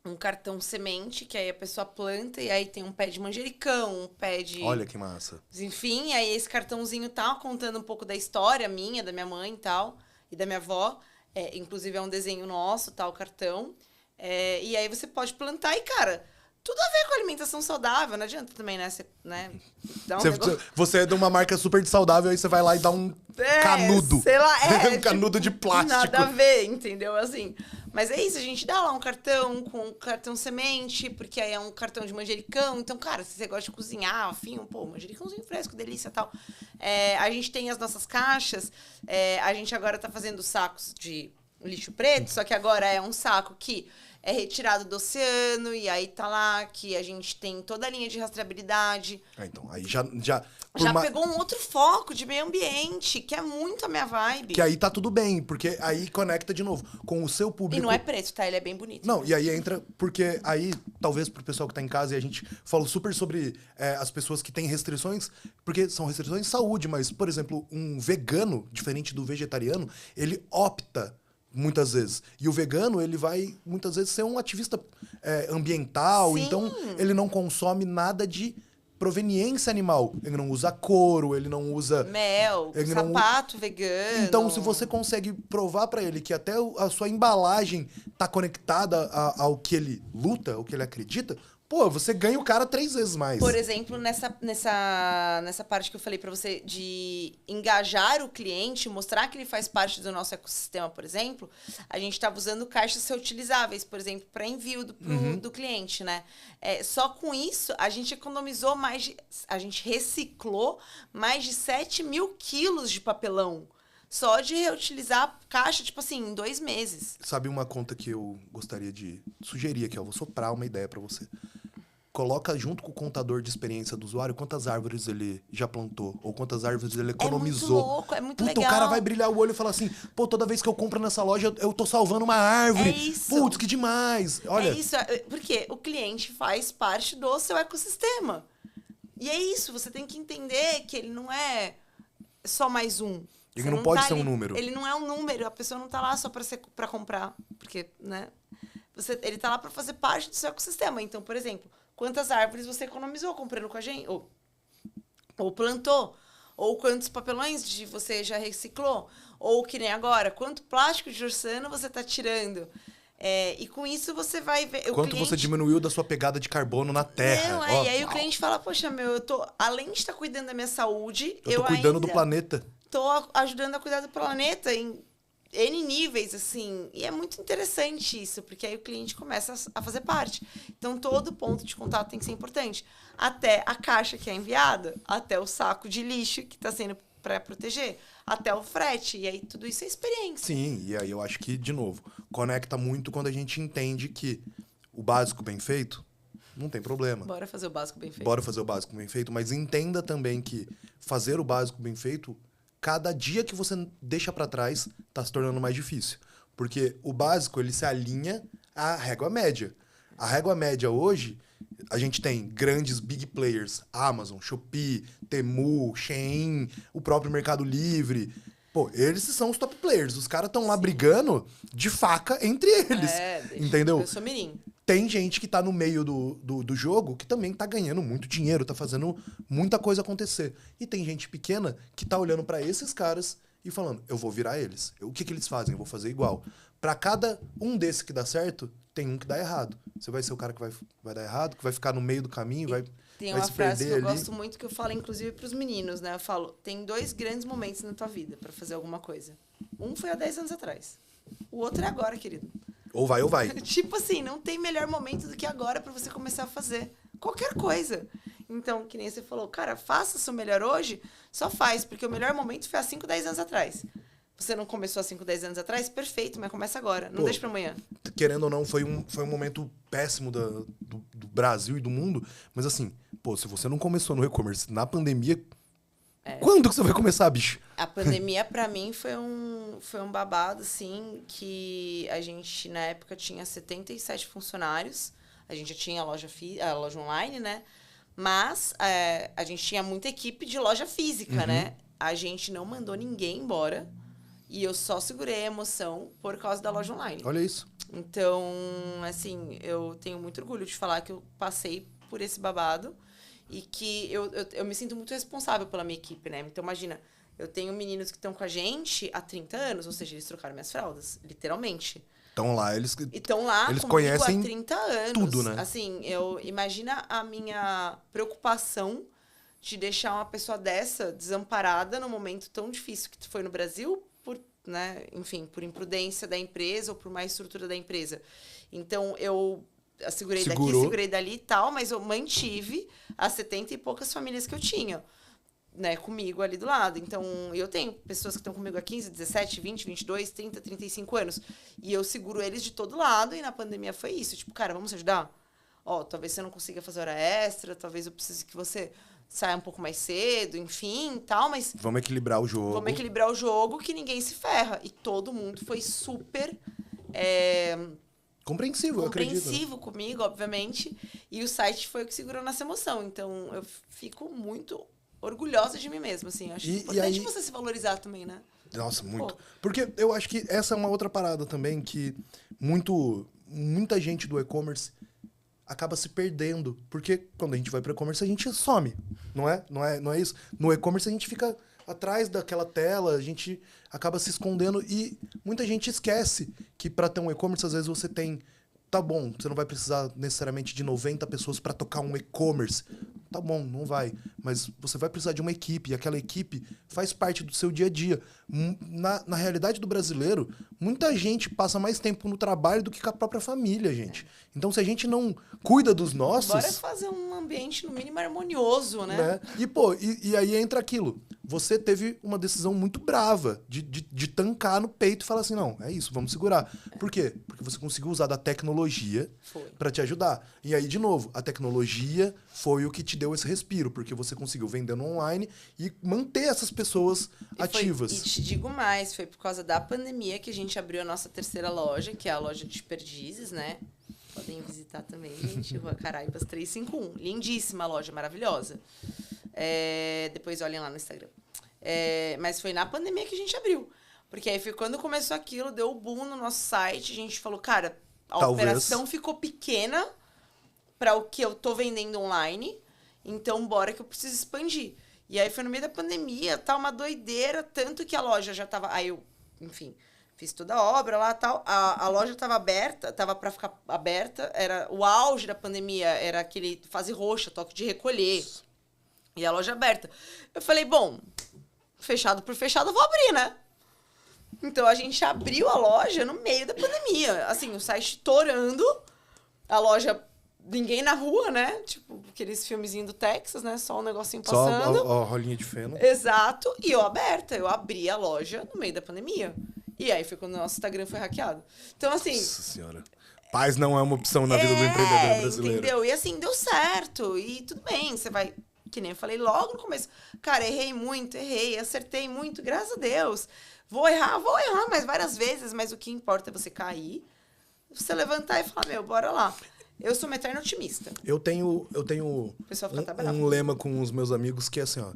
um cartão semente, que aí a pessoa planta e aí tem um pé de manjericão, um pé de... Olha que massa. Enfim, aí esse cartãozinho tá contando um pouco da história minha, da minha mãe e tal, e da minha avó. Inclusive é um desenho nosso, tá, o cartão. E aí você pode plantar e, cara, tudo a ver com alimentação saudável. Não adianta também, né? Você é de uma marca super de saudável, aí você vai lá e dá um canudo. Sei lá, um canudo de plástico. Nada a ver, entendeu? Assim. Mas é isso, a gente dá lá um cartão com cartão semente, porque aí é um cartão de manjericão. Então, cara, se você gosta de cozinhar, afim, pô, manjericãozinho fresco, delícia e tal. A gente tem as nossas caixas. A gente agora tá fazendo sacos de lixo preto, só que agora é um saco que é retirado do oceano, e aí tá lá que a gente tem toda a linha de rastreabilidade. Então, aí já pegou um outro foco de meio ambiente, que é muito a minha vibe. Que aí tá tudo bem, porque aí conecta de novo com o seu público. E não é preto, tá? Ele é bem bonito. Não, e aí entra, porque aí, talvez pro pessoal que tá em casa, e a gente falou super sobre as pessoas que têm restrições, porque são restrições de saúde, mas, por exemplo, um vegano, diferente do vegetariano, ele opta muitas vezes. E o vegano, ele vai, muitas vezes, ser um ativista ambiental. Sim. Então ele não consome nada de proveniência animal. Ele não usa couro, ele não usa... mel, sapato vegano. Então, se você consegue provar pra ele que até a sua embalagem tá conectada ao que ele luta, ao que ele acredita... Pô, você ganha o cara 3 vezes mais. Por exemplo, nessa parte que eu falei pra você de engajar o cliente, mostrar que ele faz parte do nosso ecossistema, por exemplo, a gente estava usando caixas reutilizáveis, por exemplo, para envio do cliente, né? Só com isso, a gente economizou a gente reciclou mais de 7 mil quilos de papelão. Só de reutilizar caixa, tipo assim, em 2 meses. Sabe uma conta que eu gostaria de sugerir aqui, ó? Vou soprar uma ideia pra você. Coloca junto com o contador de experiência do usuário quantas árvores ele já plantou, ou quantas árvores ele economizou. É muito louco, é muito legal. O cara vai brilhar o olho e falar assim, pô, toda vez que eu compro nessa loja, eu tô salvando uma árvore. É isso. Putz, que demais. Olha. É isso, porque o cliente faz parte do seu ecossistema. E é isso, você tem que entender que ele não é só mais um. Ele não pode ser um número. Ele não é um número, a pessoa não tá lá só pra comprar, porque, né? Ele tá lá pra fazer parte do seu ecossistema. Então, por exemplo, quantas árvores você economizou comprando com a gente? Ou plantou? Ou quantos papelões você já reciclou? Ou, que nem agora, quanto plástico de ursano você tá tirando? E com isso você vai ver... Quanto você diminuiu da sua pegada de carbono na terra. E aí o cliente fala, poxa, eu tô... Além de estar cuidando da minha saúde... Eu tô cuidando do planeta. Tô ajudando a cuidar do planeta em N níveis, assim. E é muito interessante isso, porque aí o cliente começa a fazer parte. Então, todo ponto de contato tem que ser importante. Até a caixa que é enviada, até o saco de lixo que está sendo para proteger, até o frete. E aí, tudo isso é experiência. Sim, e aí eu acho que, de novo, conecta muito quando a gente entende que o básico bem feito não tem problema. Bora fazer o básico bem feito. Bora fazer o básico bem feito, mas entenda também que fazer o básico bem feito... Cada dia que você deixa pra trás, tá se tornando mais difícil. Porque o básico, ele se alinha à régua média. A régua média hoje, a gente tem grandes big players. Amazon, Shopee, Temu, Shein, o próprio Mercado Livre. Pô, eles são os top players. Os caras estão lá brigando de faca entre eles. Entendeu? Eu sou mirim. tem gente que tá no meio do jogo que também tá ganhando muito dinheiro, tá fazendo muita coisa acontecer. E tem gente pequena que tá olhando pra esses caras e falando, eu vou virar eles. O que eles fazem? Eu vou fazer igual. Pra cada um desses que dá certo, tem um que dá errado. Você vai ser o cara que vai dar errado, que vai ficar no meio do caminho, Tem vai uma se frase que eu perder ali. gosto muito, que eu falo, inclusive, pros meninos, né? Eu falo, tem 2 grandes momentos na tua vida pra fazer alguma coisa. Um foi há 10 anos atrás. O outro é agora, querido. Ou vai ou vai. Tipo assim, não tem melhor momento do que agora pra você começar a fazer qualquer coisa. Então, que nem você falou, cara, faça o seu melhor hoje, só faz, porque o melhor momento foi há 5, 10 anos atrás. Você não começou há 5, 10 anos atrás? Perfeito, mas começa agora. Não deixa pra amanhã. Querendo ou não, foi um momento péssimo do Brasil e do mundo. Mas assim, pô, se você não começou no e-commerce na pandemia, quando que você vai começar, bicho? A pandemia, pra mim, foi um babado, assim, que a gente, na época, tinha 77 funcionários. A gente já tinha a loja online, né? Mas a gente tinha muita equipe de loja física, né? A gente não mandou ninguém embora. E eu só segurei a emoção por causa da loja online. Olha isso. Então, assim, eu tenho muito orgulho de falar que eu passei por esse babado e que eu me sinto muito responsável pela minha equipe, né? Então, imagina, eu tenho meninos que estão com a gente há 30 anos, ou seja, eles trocaram minhas fraldas, literalmente. Estão lá, eles Comigo conhecem há 30 anos. tudo, né? Assim, imagina a minha preocupação de deixar uma pessoa dessa desamparada num momento tão difícil que foi no Brasil, né, enfim, por imprudência da empresa ou por má estrutura da empresa. Então, eu segurei daqui, segurei dali e tal, mas eu mantive as 70 e poucas famílias que eu tinha, né, comigo ali do lado. Então, eu tenho pessoas que estão comigo há 15, 17, 20, 22, 30, 35 anos. E eu seguro eles de todo lado, e na pandemia foi isso. Tipo, cara, vamos ajudar? Ó, talvez você não consiga fazer hora extra, talvez eu precise que você saia um pouco mais cedo, enfim, tal, mas... Vamos equilibrar o jogo. Vamos equilibrar o jogo, que ninguém se ferra. E todo mundo foi super... Compreensivo, eu acredito. Compreensivo comigo, obviamente. E o site foi o que segurou nossa emoção. Então, eu fico muito orgulhosa de mim mesma, assim. Acho importante você se valorizar também, né? Nossa, muito. Porque eu acho que essa é uma outra parada também, que muita gente do e-commerce acaba se perdendo. Porque quando a gente vai para e-commerce, a gente some. Não é isso? No e-commerce, a gente fica atrás daquela tela, a gente acaba se escondendo. E muita gente esquece que para ter um e-commerce, às vezes você tem... Tá bom, você não vai precisar necessariamente de 90 pessoas para tocar um e-commerce. Tá bom, não vai. Mas você vai precisar de uma equipe, e aquela equipe faz parte do seu dia a dia. Na realidade do brasileiro, muita gente passa mais tempo no trabalho do que com a própria família, gente. Então, se a gente não cuida dos nossos... Bora fazer um ambiente, no mínimo, harmonioso, né? E, pô, e aí entra aquilo. Você teve uma decisão muito brava de tancar no peito e falar assim, não, é isso, vamos segurar. Por quê? Porque você conseguiu usar da tecnologia para te ajudar. E aí, de novo, a tecnologia foi o que te deu esse respiro, porque você conseguiu vender no online e manter essas pessoas ativas. E te digo mais, foi por causa da pandemia que a gente abriu a nossa terceira loja, que é a loja de Perdizes, né? Podem visitar também, gente, Rua Caraibas 351. Lindíssima loja, maravilhosa. Depois olhem lá no Instagram. Mas foi na pandemia que a gente abriu. Porque aí foi quando começou aquilo, deu o boom no nosso site, a gente falou, cara, operação ficou pequena para o que eu tô vendendo online, então bora que eu preciso expandir. E aí foi no meio da pandemia, tá uma doideira, tanto que a loja já tava... Aí eu, enfim, fiz toda a obra lá e tal, a loja tava aberta, tava para ficar aberta, era o auge da pandemia, era aquele fase roxa, toque de recolher, e a loja aberta. Eu falei, bom, fechado por fechado, eu vou abrir, né? Então, a gente abriu a loja no meio da pandemia. Assim, o site estourando, a loja, ninguém na rua, né? Tipo, aqueles filmezinhos do Texas, né? Só um negocinho passando. Só a rolinha de feno. Exato. E eu aberta. Eu abri a loja no meio da pandemia. E aí foi quando o nosso Instagram foi hackeado. Então, assim... Nossa senhora. Paz não é uma opção na vida do empreendedor brasileiro. Entendeu? E assim, deu certo. E tudo bem, você vai... Que nem eu falei logo no começo. Cara, errei, acertei muito, graças a Deus. Vou errar, mas várias vezes. Mas o que importa é você cair, você levantar e falar, bora lá. Eu sou uma eterna otimista. Eu tenho O pessoal fica até bravo. um lema com os meus amigos que é assim, ó.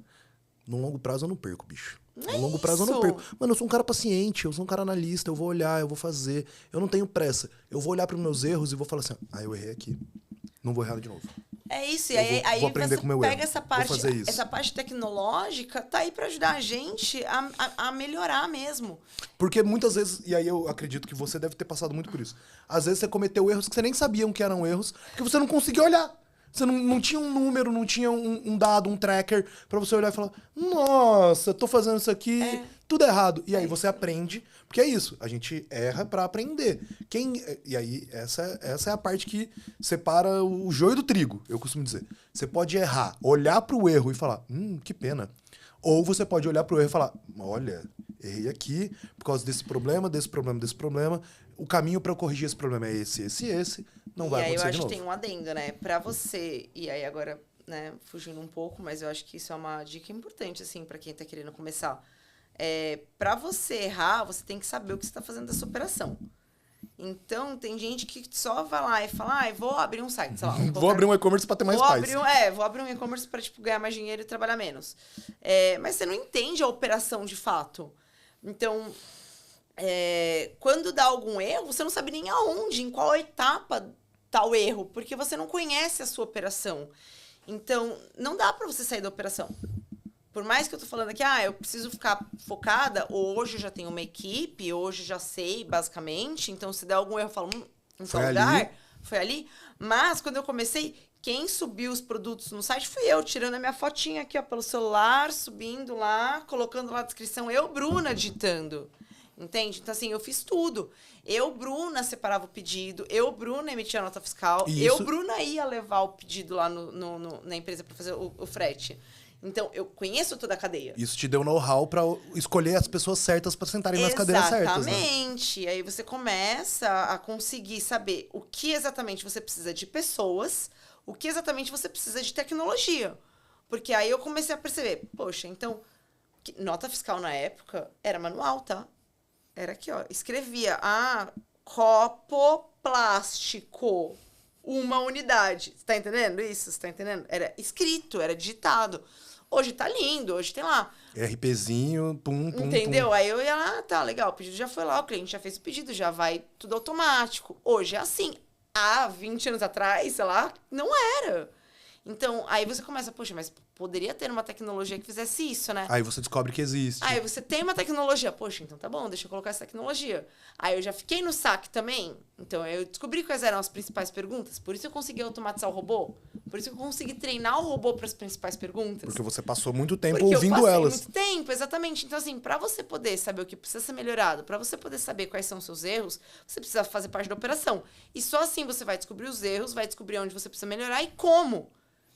No longo prazo eu não perco, bicho. Não No é longo prazo eu não isso. perco. Mano, eu sou um cara paciente, eu sou um cara analista, eu vou olhar, eu vou fazer. Eu não tenho pressa. Eu vou olhar pros meus erros e vou falar assim, eu errei aqui. Não vou errar de novo. É isso, e Eu aí vou aprender você com o meu pega erro. essa Vou parte, fazer isso. essa parte tecnológica, tá aí pra ajudar a gente a melhorar mesmo. Porque muitas vezes, e aí eu acredito que você deve ter passado muito por isso. Às vezes você cometeu erros que você nem sabia que eram erros, porque você não conseguia olhar. Você não tinha um número, não tinha um dado, um tracker pra você olhar e falar: nossa, tô fazendo isso aqui, tudo errado. E aí você aprende, porque é isso, a gente erra pra aprender. E aí, essa é a parte que separa o joio do trigo, eu costumo dizer. Você pode errar, olhar pro erro e falar: que pena. Ou você pode olhar pro erro e falar: olha, errei aqui por causa desse problema, desse problema, desse problema. O caminho pra eu corrigir esse problema é esse. Não vai acontecer de E aí eu acho novo. que tem um adendo, né? Pra você, e aí agora, né, fugindo um pouco, mas eu acho que isso é uma dica importante, assim, pra quem tá querendo começar. Pra você errar, você tem que saber o que você tá fazendo da sua operação. Então, tem gente que só vai lá e fala, vou abrir um site, sei lá. Vou abrir um e-commerce pra ter mais paz. Vou abrir um e-commerce pra, tipo, ganhar mais dinheiro e trabalhar menos. Mas você não entende a operação de fato. Então, quando dá algum erro, você não sabe nem aonde, em qual etapa tá o erro, porque você não conhece a sua operação. Então, não dá pra você sair da operação. Por mais que eu tô falando aqui, eu preciso ficar focada, hoje eu já tenho uma equipe, hoje já sei, basicamente, então se der algum erro, eu falo, em tal lugar, foi ali. Mas, quando eu comecei, quem subiu os produtos no site fui eu, tirando a minha fotinha aqui, ó, pelo celular, subindo lá, colocando lá a descrição, eu, Bruna, digitando. Entende? Então, assim, eu fiz tudo. Eu, Bruna, separava o pedido. Eu, Bruna, emitia a nota fiscal. Isso. Eu, Bruna, ia levar o pedido lá na empresa para fazer o frete. Então, eu conheço toda a cadeia. Isso te deu know-how pra escolher as pessoas certas pra sentarem nas cadeiras certas, né? Exatamente. Aí você começa a conseguir saber o que exatamente você precisa de pessoas, o que exatamente você precisa de tecnologia. Porque aí eu comecei a perceber, poxa, então, nota fiscal na época era manual, tá? Era aqui, ó. Escrevia, copo plástico, uma unidade. Você tá entendendo isso? Você tá entendendo? Era escrito, era digitado. Hoje tá lindo, hoje tem lá. RPzinho, pum. Entendeu? Aí eu ia lá, tá, legal, o pedido já foi lá, o cliente já fez o pedido, já vai tudo automático. Hoje é assim. Há 20 anos atrás, sei lá, não era. Então, aí você começa, poxa, mas poderia ter uma tecnologia que fizesse isso, né? Aí você descobre que existe. Aí você tem uma tecnologia. Poxa, então tá bom, deixa eu colocar essa tecnologia. Aí eu já fiquei no saque também. Então eu descobri quais eram as principais perguntas. Por isso eu consegui automatizar o robô. Por isso eu consegui treinar o robô para as principais perguntas. Porque você passou muito tempo Porque ouvindo eu passei elas. muito tempo, exatamente. Então, assim, para você poder saber o que precisa ser melhorado, para você poder saber quais são os seus erros, você precisa fazer parte da operação. E só assim você vai descobrir os erros, vai descobrir onde você precisa melhorar e como.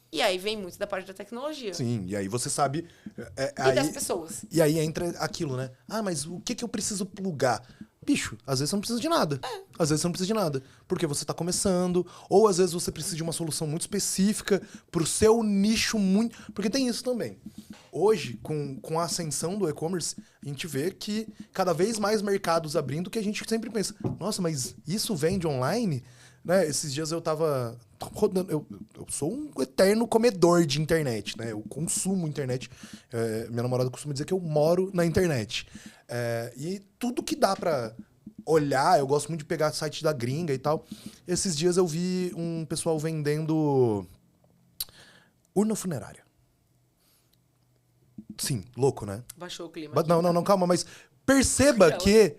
E aí vem muito da parte da tecnologia. Sim, e aí você sabe... E das pessoas. E aí entra aquilo, né? Mas o que eu preciso plugar? Bicho, às vezes você não precisa de nada. Às vezes você não precisa de nada. Porque você tá começando, ou às vezes você precisa de uma solução muito específica pro seu nicho muito... Porque tem isso também. Hoje, com a ascensão do e-commerce, a gente vê que cada vez mais mercados abrindo que a gente sempre pensa, nossa, mas isso vende online? Né? Esses dias eu tava rodando... Eu sou um eterno comedor de internet, né? Eu consumo internet. Minha namorada costuma dizer que eu moro na internet. E tudo que dá pra olhar, eu gosto muito de pegar site da gringa e tal. Esses dias eu vi um pessoal vendendo urna funerária. Sim, louco, né? Baixou o clima. Não, calma, mas perceba que...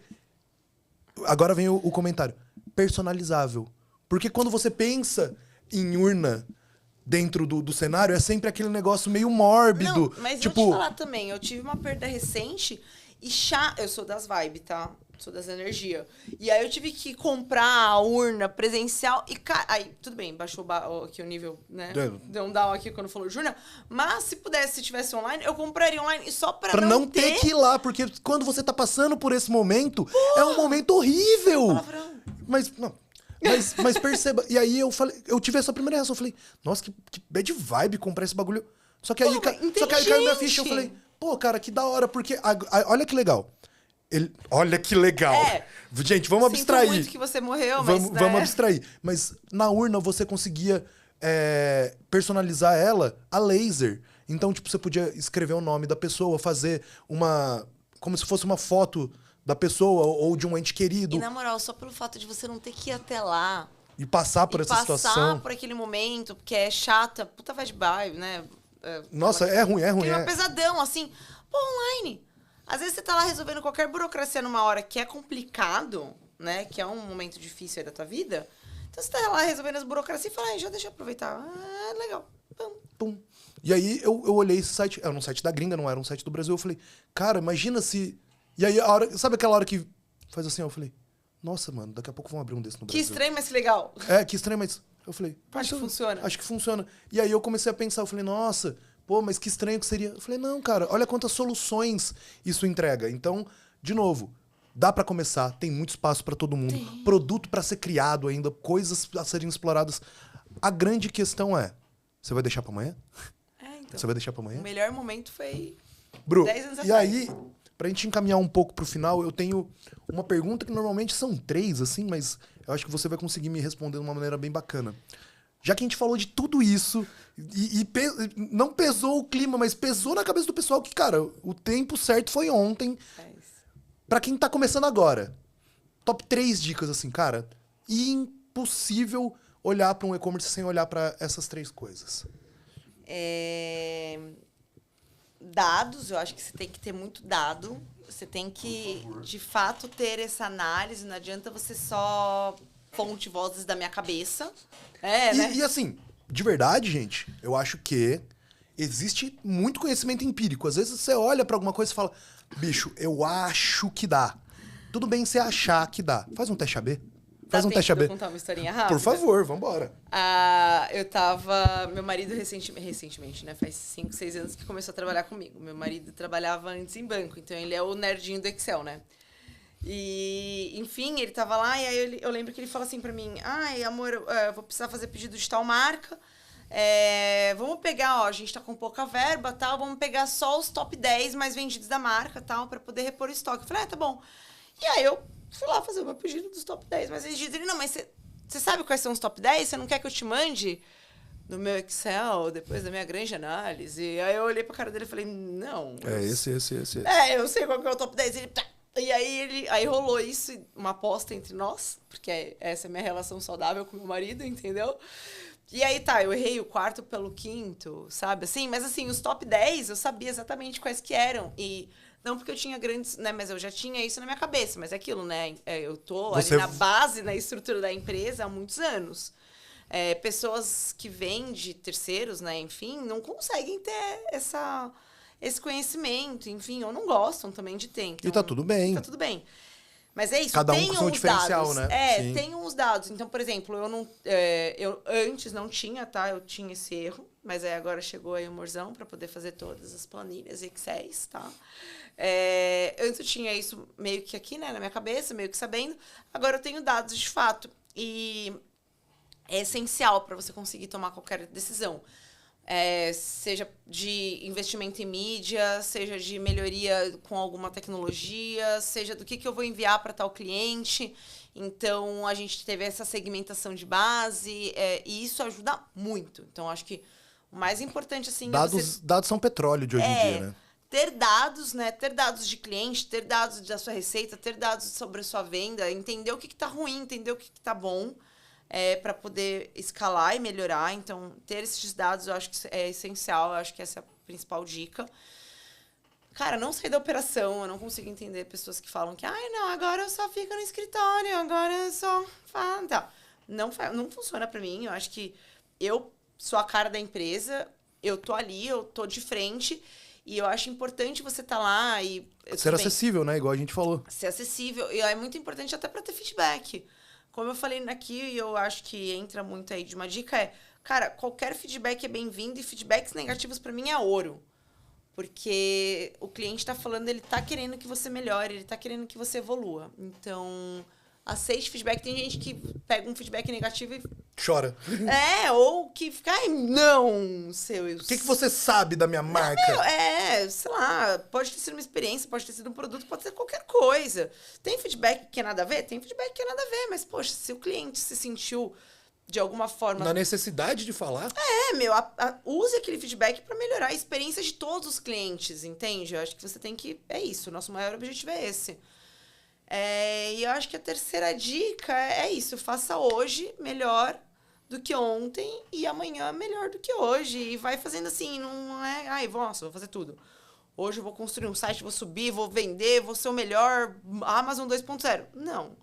Agora vem o comentário. Personalizável. Porque quando você pensa em urna dentro do cenário, é sempre aquele negócio meio mórbido. Não, mas tipo... eu vou te falar também, eu tive uma perda recente e eu sou das vibes, tá? Sou das energias. E aí eu tive que comprar a urna presencial e... Aí, tudo bem, baixou aqui o nível, né? Deu um down aqui quando falou Júnior. Mas se pudesse, se tivesse online, eu compraria online só pra não ter que ir lá, porque quando você tá passando por esse momento, é um momento horrível. Palavrão. Mas perceba, e aí eu tive essa primeira reação, eu falei, nossa, que bad vibe comprar esse bagulho. Só que aí caiu minha ficha, eu falei, cara, que da hora, porque olha que legal. Olha que legal. Gente, vamos abstrair. Sinto muito que você morreu, vamos abstrair. Mas na urna você conseguia personalizar ela a laser. Então, tipo, você podia escrever o nome da pessoa, fazer como se fosse uma foto da pessoa ou de um ente querido. E na moral, só pelo fato de você não ter que ir até lá E passar por essa situação. passar por aquele momento, porque é chata, puta vibe, né? Nossa, é ruim. É pesadão, assim. Pô, online. Às vezes você tá lá resolvendo qualquer burocracia numa hora que é complicado, né? Que é um momento difícil aí da tua vida. Então você tá lá resolvendo as burocracias e fala, já deixa eu aproveitar. Ah, legal. Pum. E aí eu olhei esse site, era um site da gringa, não era um site do Brasil. Eu falei, cara, imagina se... E aí, sabe aquela hora que faz assim? Eu falei, nossa, mano, daqui a pouco vão abrir um desse no Brasil. Que estranho, mas que legal. Que estranho, mas... Eu falei... Acho que funciona. Acho que funciona. E aí eu comecei a pensar, eu falei, nossa, pô, mas que estranho que seria. Eu falei, não, cara, olha quantas soluções isso entrega. Então, de novo, dá pra começar, tem muito espaço pra todo mundo. Tem. Produto pra ser criado ainda, coisas a serem exploradas. A grande questão é, você vai deixar pra amanhã? Então. Você vai deixar pra amanhã? O melhor momento foi Bru, 10 anos e atrás. aí, pra gente encaminhar um pouco pro final, eu tenho uma pergunta que normalmente são 3, assim, mas eu acho que você vai conseguir me responder de uma maneira bem bacana. Já que a gente falou de tudo isso, não pesou o clima, mas pesou na cabeça do pessoal que, cara, o tempo certo foi ontem. Pra quem tá começando agora, top 3 dicas, assim, cara, impossível olhar pra um e-commerce sem olhar pra essas 3 coisas. Dados, eu acho que você tem que ter muito dado. Você tem que, de fato, ter essa análise. Não adianta você só fonte vozes da minha cabeça. Né? E assim, de verdade, gente, eu acho que existe muito conhecimento empírico. Às vezes você olha pra alguma coisa e fala, bicho, eu acho que dá. Tudo bem você achar que dá. Faz um teste AB. Faz um teste AB. Vou contar uma historinha rápida? Por favor, vambora. Eu tava... Meu marido recentemente, né? Faz 5, 6 anos que começou a trabalhar comigo. Meu marido trabalhava antes em banco, então ele é o nerdinho do Excel, né? E, enfim, ele tava lá e aí eu lembro que ele falou assim pra mim, ai, amor, eu vou precisar fazer pedido de tal marca, vamos pegar, ó, a gente tá com pouca verba, tal, vamos pegar só os top 10 mais vendidos da marca, tal, pra poder repor o estoque. Eu falei, tá bom. E aí eu fui lá fazer o meu pedido dos top 10 mais vendidos. Ele, não, mas você sabe quais são os top 10? Você não quer que eu te mande no meu Excel, depois da minha grande análise? Aí eu olhei pra cara dele e falei, não. Esse. Eu sei qual que é o top 10. Ele... E aí rolou isso, uma aposta entre nós, porque essa é a minha relação saudável com meu marido, entendeu? E aí eu errei o quarto pelo quinto, sabe? Assim, mas assim, os top 10 eu sabia exatamente quais que eram. E não porque eu tinha grandes, né? Mas eu já tinha isso na minha cabeça. Mas é aquilo, né? Eu tô ali na base, na estrutura da empresa há muitos anos. Pessoas que vêm de terceiros, né? Enfim, não conseguem ter esse conhecimento, enfim, ou não gostam também de ter. Então, e tá tudo bem. Tá tudo bem. Mas é isso, cada um tenham com seu diferencial, dados. né? Tenham os dados. Então, por exemplo, eu antes não tinha, tá? Eu tinha esse erro, mas aí agora chegou aí o Morzão para poder fazer todas as planilhas Excel, tá? Antes eu tinha isso meio que aqui, né, na minha cabeça, meio que sabendo. Agora eu tenho dados de fato. E é essencial para você conseguir tomar qualquer decisão. Seja de investimento em mídia, seja de melhoria com alguma tecnologia, seja do que eu vou enviar para tal cliente. Então, a gente teve essa segmentação de base e isso ajuda muito. Então, acho que o mais importante, assim... Dados são petróleo de hoje em dia, né? Ter dados, né? Ter dados de cliente, ter dados da sua receita, ter dados sobre a sua venda, entender o que tá ruim, entender o que tá bom. Para poder escalar e melhorar. Então, ter esses dados eu acho que é essencial. Eu acho que essa é a principal dica. Cara, não sair da operação. Eu não consigo entender pessoas que falam que não, agora eu só fico no escritório, agora eu só faço... Tá. Não funciona para mim. Eu acho que eu sou a cara da empresa, eu tô ali, eu tô de frente, e eu acho importante você estar lá e... Ser acessível, né? Igual a gente falou. Ser acessível. E é muito importante até para ter feedback. Como eu falei aqui, e eu acho que entra muito aí de uma dica, cara, qualquer feedback é bem-vindo e feedbacks negativos para mim é ouro. Porque o cliente tá falando, ele tá querendo que você melhore, ele tá querendo que você evolua. Então, aceite feedback. Tem gente que pega um feedback negativo e... chora. Ou que fica, não, seus... O que você sabe da minha marca? Sei lá, pode ter sido uma experiência, pode ter sido um produto, pode ser qualquer coisa. Tem feedback que é nada a ver? Tem feedback que é nada a ver, mas, poxa, se o cliente se sentiu de alguma forma... Na necessidade de falar? Use aquele feedback para melhorar a experiência de todos os clientes, entende? Eu acho que você tem que... É isso, o nosso maior objetivo é esse. E eu acho que a terceira dica é isso. Faça hoje melhor do que ontem e amanhã melhor do que hoje. E vai fazendo assim, não é... Ai, nossa, vou fazer tudo. Hoje eu vou construir um site, vou subir, vou vender, vou ser o melhor Amazon 2.0. Não.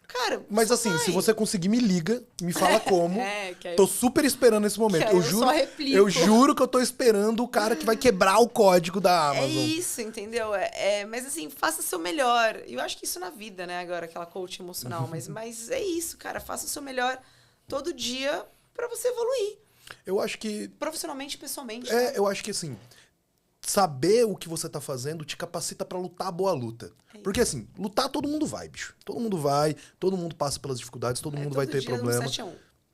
Cara, mas assim, se você conseguir, me liga, me fala como. Tô super esperando esse momento. Eu juro que eu tô esperando o cara que vai quebrar o código da Amazon. É isso, entendeu? Mas assim, faça o seu melhor. E eu acho que isso na vida, né? Agora, aquela coach emocional. Mas é isso, cara. Faça o seu melhor todo dia pra você evoluir. Eu acho que... Profissionalmente e pessoalmente. Né? Eu acho que assim... Saber o que você tá fazendo te capacita pra lutar a boa luta. Porque assim, lutar todo mundo vai, bicho. Todo mundo vai, todo mundo passa pelas dificuldades, todo mundo vai ter problema.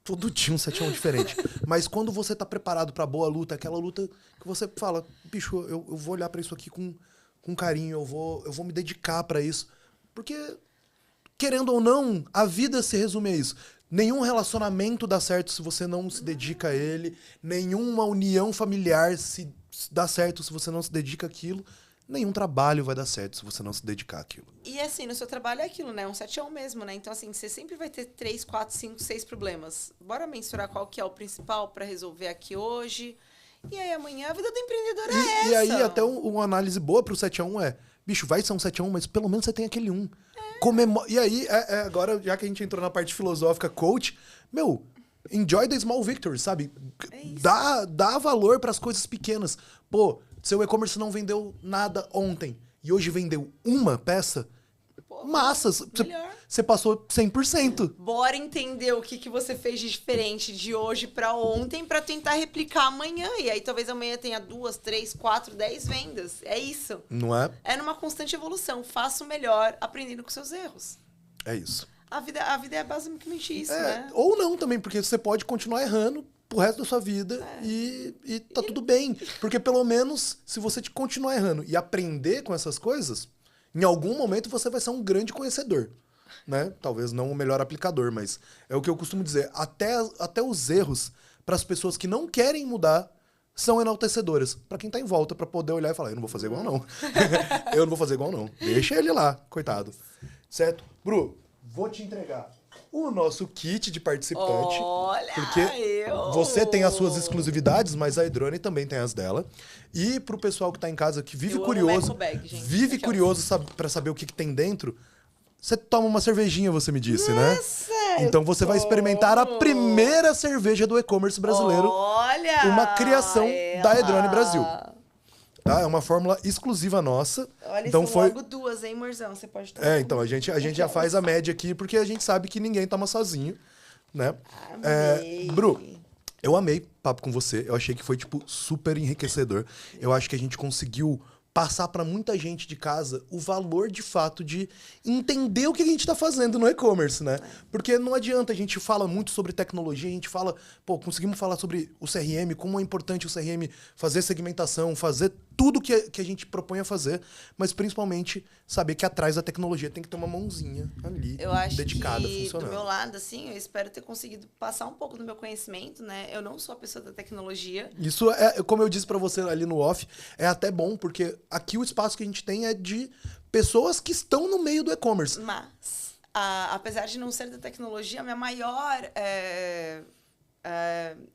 Todo dia um 7-1 diferente. Mas quando você tá preparado pra boa luta, aquela luta que você fala, bicho, eu vou olhar pra isso aqui com carinho, eu vou me dedicar pra isso. Porque, querendo ou não, a vida se resume a isso. Nenhum relacionamento dá certo se você não se dedica a ele. Nenhuma união familiar se dá certo se você não se dedica àquilo. Nenhum trabalho vai dar certo se você não se dedicar àquilo. E assim, no seu trabalho é aquilo, né? Um 7-1 mesmo, né? Então, assim, você sempre vai ter 3, 4, 5, 6 problemas. Bora mensurar qual que é o principal para resolver aqui hoje. E aí, amanhã, a vida do empreendedor é essa. E aí, até uma análise boa pro 7-1 é... Bicho, vai ser um 7-1, mas pelo menos você tem aquele 1. E aí, agora, já que a gente entrou na parte filosófica, coach... Enjoy the small victories, sabe? Dá valor para as coisas pequenas. Pô, seu e-commerce não vendeu nada ontem e hoje vendeu uma peça, massas. Você passou 100%. Bora entender o que você fez de diferente de hoje para ontem para tentar replicar amanhã. E aí talvez amanhã tenha 2, 3, 4, 10 vendas. É isso. Não é? É numa constante evolução. Faça o melhor aprendendo com seus erros. É isso. A vida é basicamente isso, né? Ou não também, porque você pode continuar errando pro resto da sua vida e tá tudo bem. Porque pelo menos, se você continuar errando e aprender com essas coisas, em algum momento você vai ser um grande conhecedor, né? Talvez não o melhor aplicador, mas é o que eu costumo dizer. Até os erros, para as pessoas que não querem mudar, são enaltecedoras. Para quem tá em volta, para poder olhar e falar, eu não vou fazer igual não. Eu não vou fazer igual não. Deixa ele lá, coitado. Certo? Bru, vou te entregar o nosso kit de participante. Olha, porque você tem as suas exclusividades, mas a Edrone também tem as dela. E pro pessoal que tá em casa, que vive curioso, para saber o que tem dentro, você toma uma cervejinha, você me disse, né? Então você vai experimentar a primeira cerveja do e-commerce brasileiro. Olha! Uma criação da Edrone Brasil. Tá? É uma fórmula exclusiva nossa. Olha, então são logo 2, hein, Morzão? Você pode tomar. Então a gente já faz a média aqui, porque a gente sabe que ninguém toma sozinho, né? Bru, eu amei papo com você. Eu achei que foi, super enriquecedor. Eu acho que a gente conseguiu passar para muita gente de casa o valor, de fato, de entender o que a gente está fazendo no e-commerce, né? Porque não adianta, a gente fala muito sobre tecnologia, a gente fala, conseguimos falar sobre o CRM, como é importante o CRM fazer segmentação, fazer tudo que a gente propõe a fazer, mas principalmente saber que atrás da tecnologia tem que ter uma mãozinha ali, eu acho dedicada, que, funcionando. Do meu lado, assim, eu espero ter conseguido passar um pouco do meu conhecimento, né? Eu não sou a pessoa da tecnologia. Isso como eu disse para você ali no off, é até bom, porque aqui o espaço que a gente tem é de pessoas que estão no meio do e-commerce. Mas, apesar de não ser da tecnologia, meu maior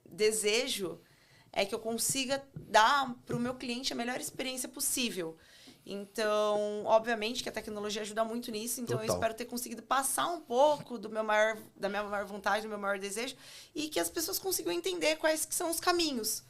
desejo é que eu consiga dar para o meu cliente a melhor experiência possível. Então, obviamente que a tecnologia ajuda muito nisso, então eu espero ter conseguido passar um pouco da minha maior vontade, do meu maior desejo, e que as pessoas consigam entender quais que são os caminhos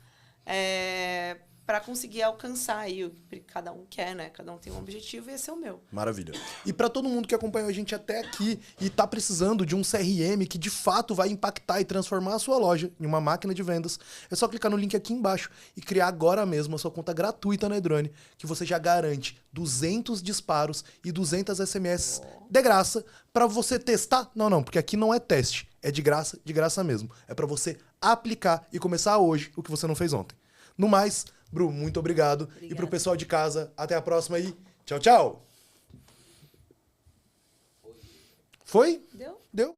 para conseguir alcançar aí o que cada um quer, né? Cada um tem um objetivo e esse é o meu. Maravilha. E para todo mundo que acompanhou a gente até aqui e tá precisando de um CRM que de fato vai impactar e transformar a sua loja em uma máquina de vendas, é só clicar no link aqui embaixo e criar agora mesmo a sua conta gratuita na Edrone, que você já garante 200 disparos e 200 SMS de graça para você testar. Não, porque aqui não é teste, é de graça mesmo. É para você aplicar e começar hoje o que você não fez ontem. No mais, Bru, muito obrigado. Obrigada. E pro pessoal de casa, até a próxima aí. Tchau, tchau. Foi? Deu? Deu.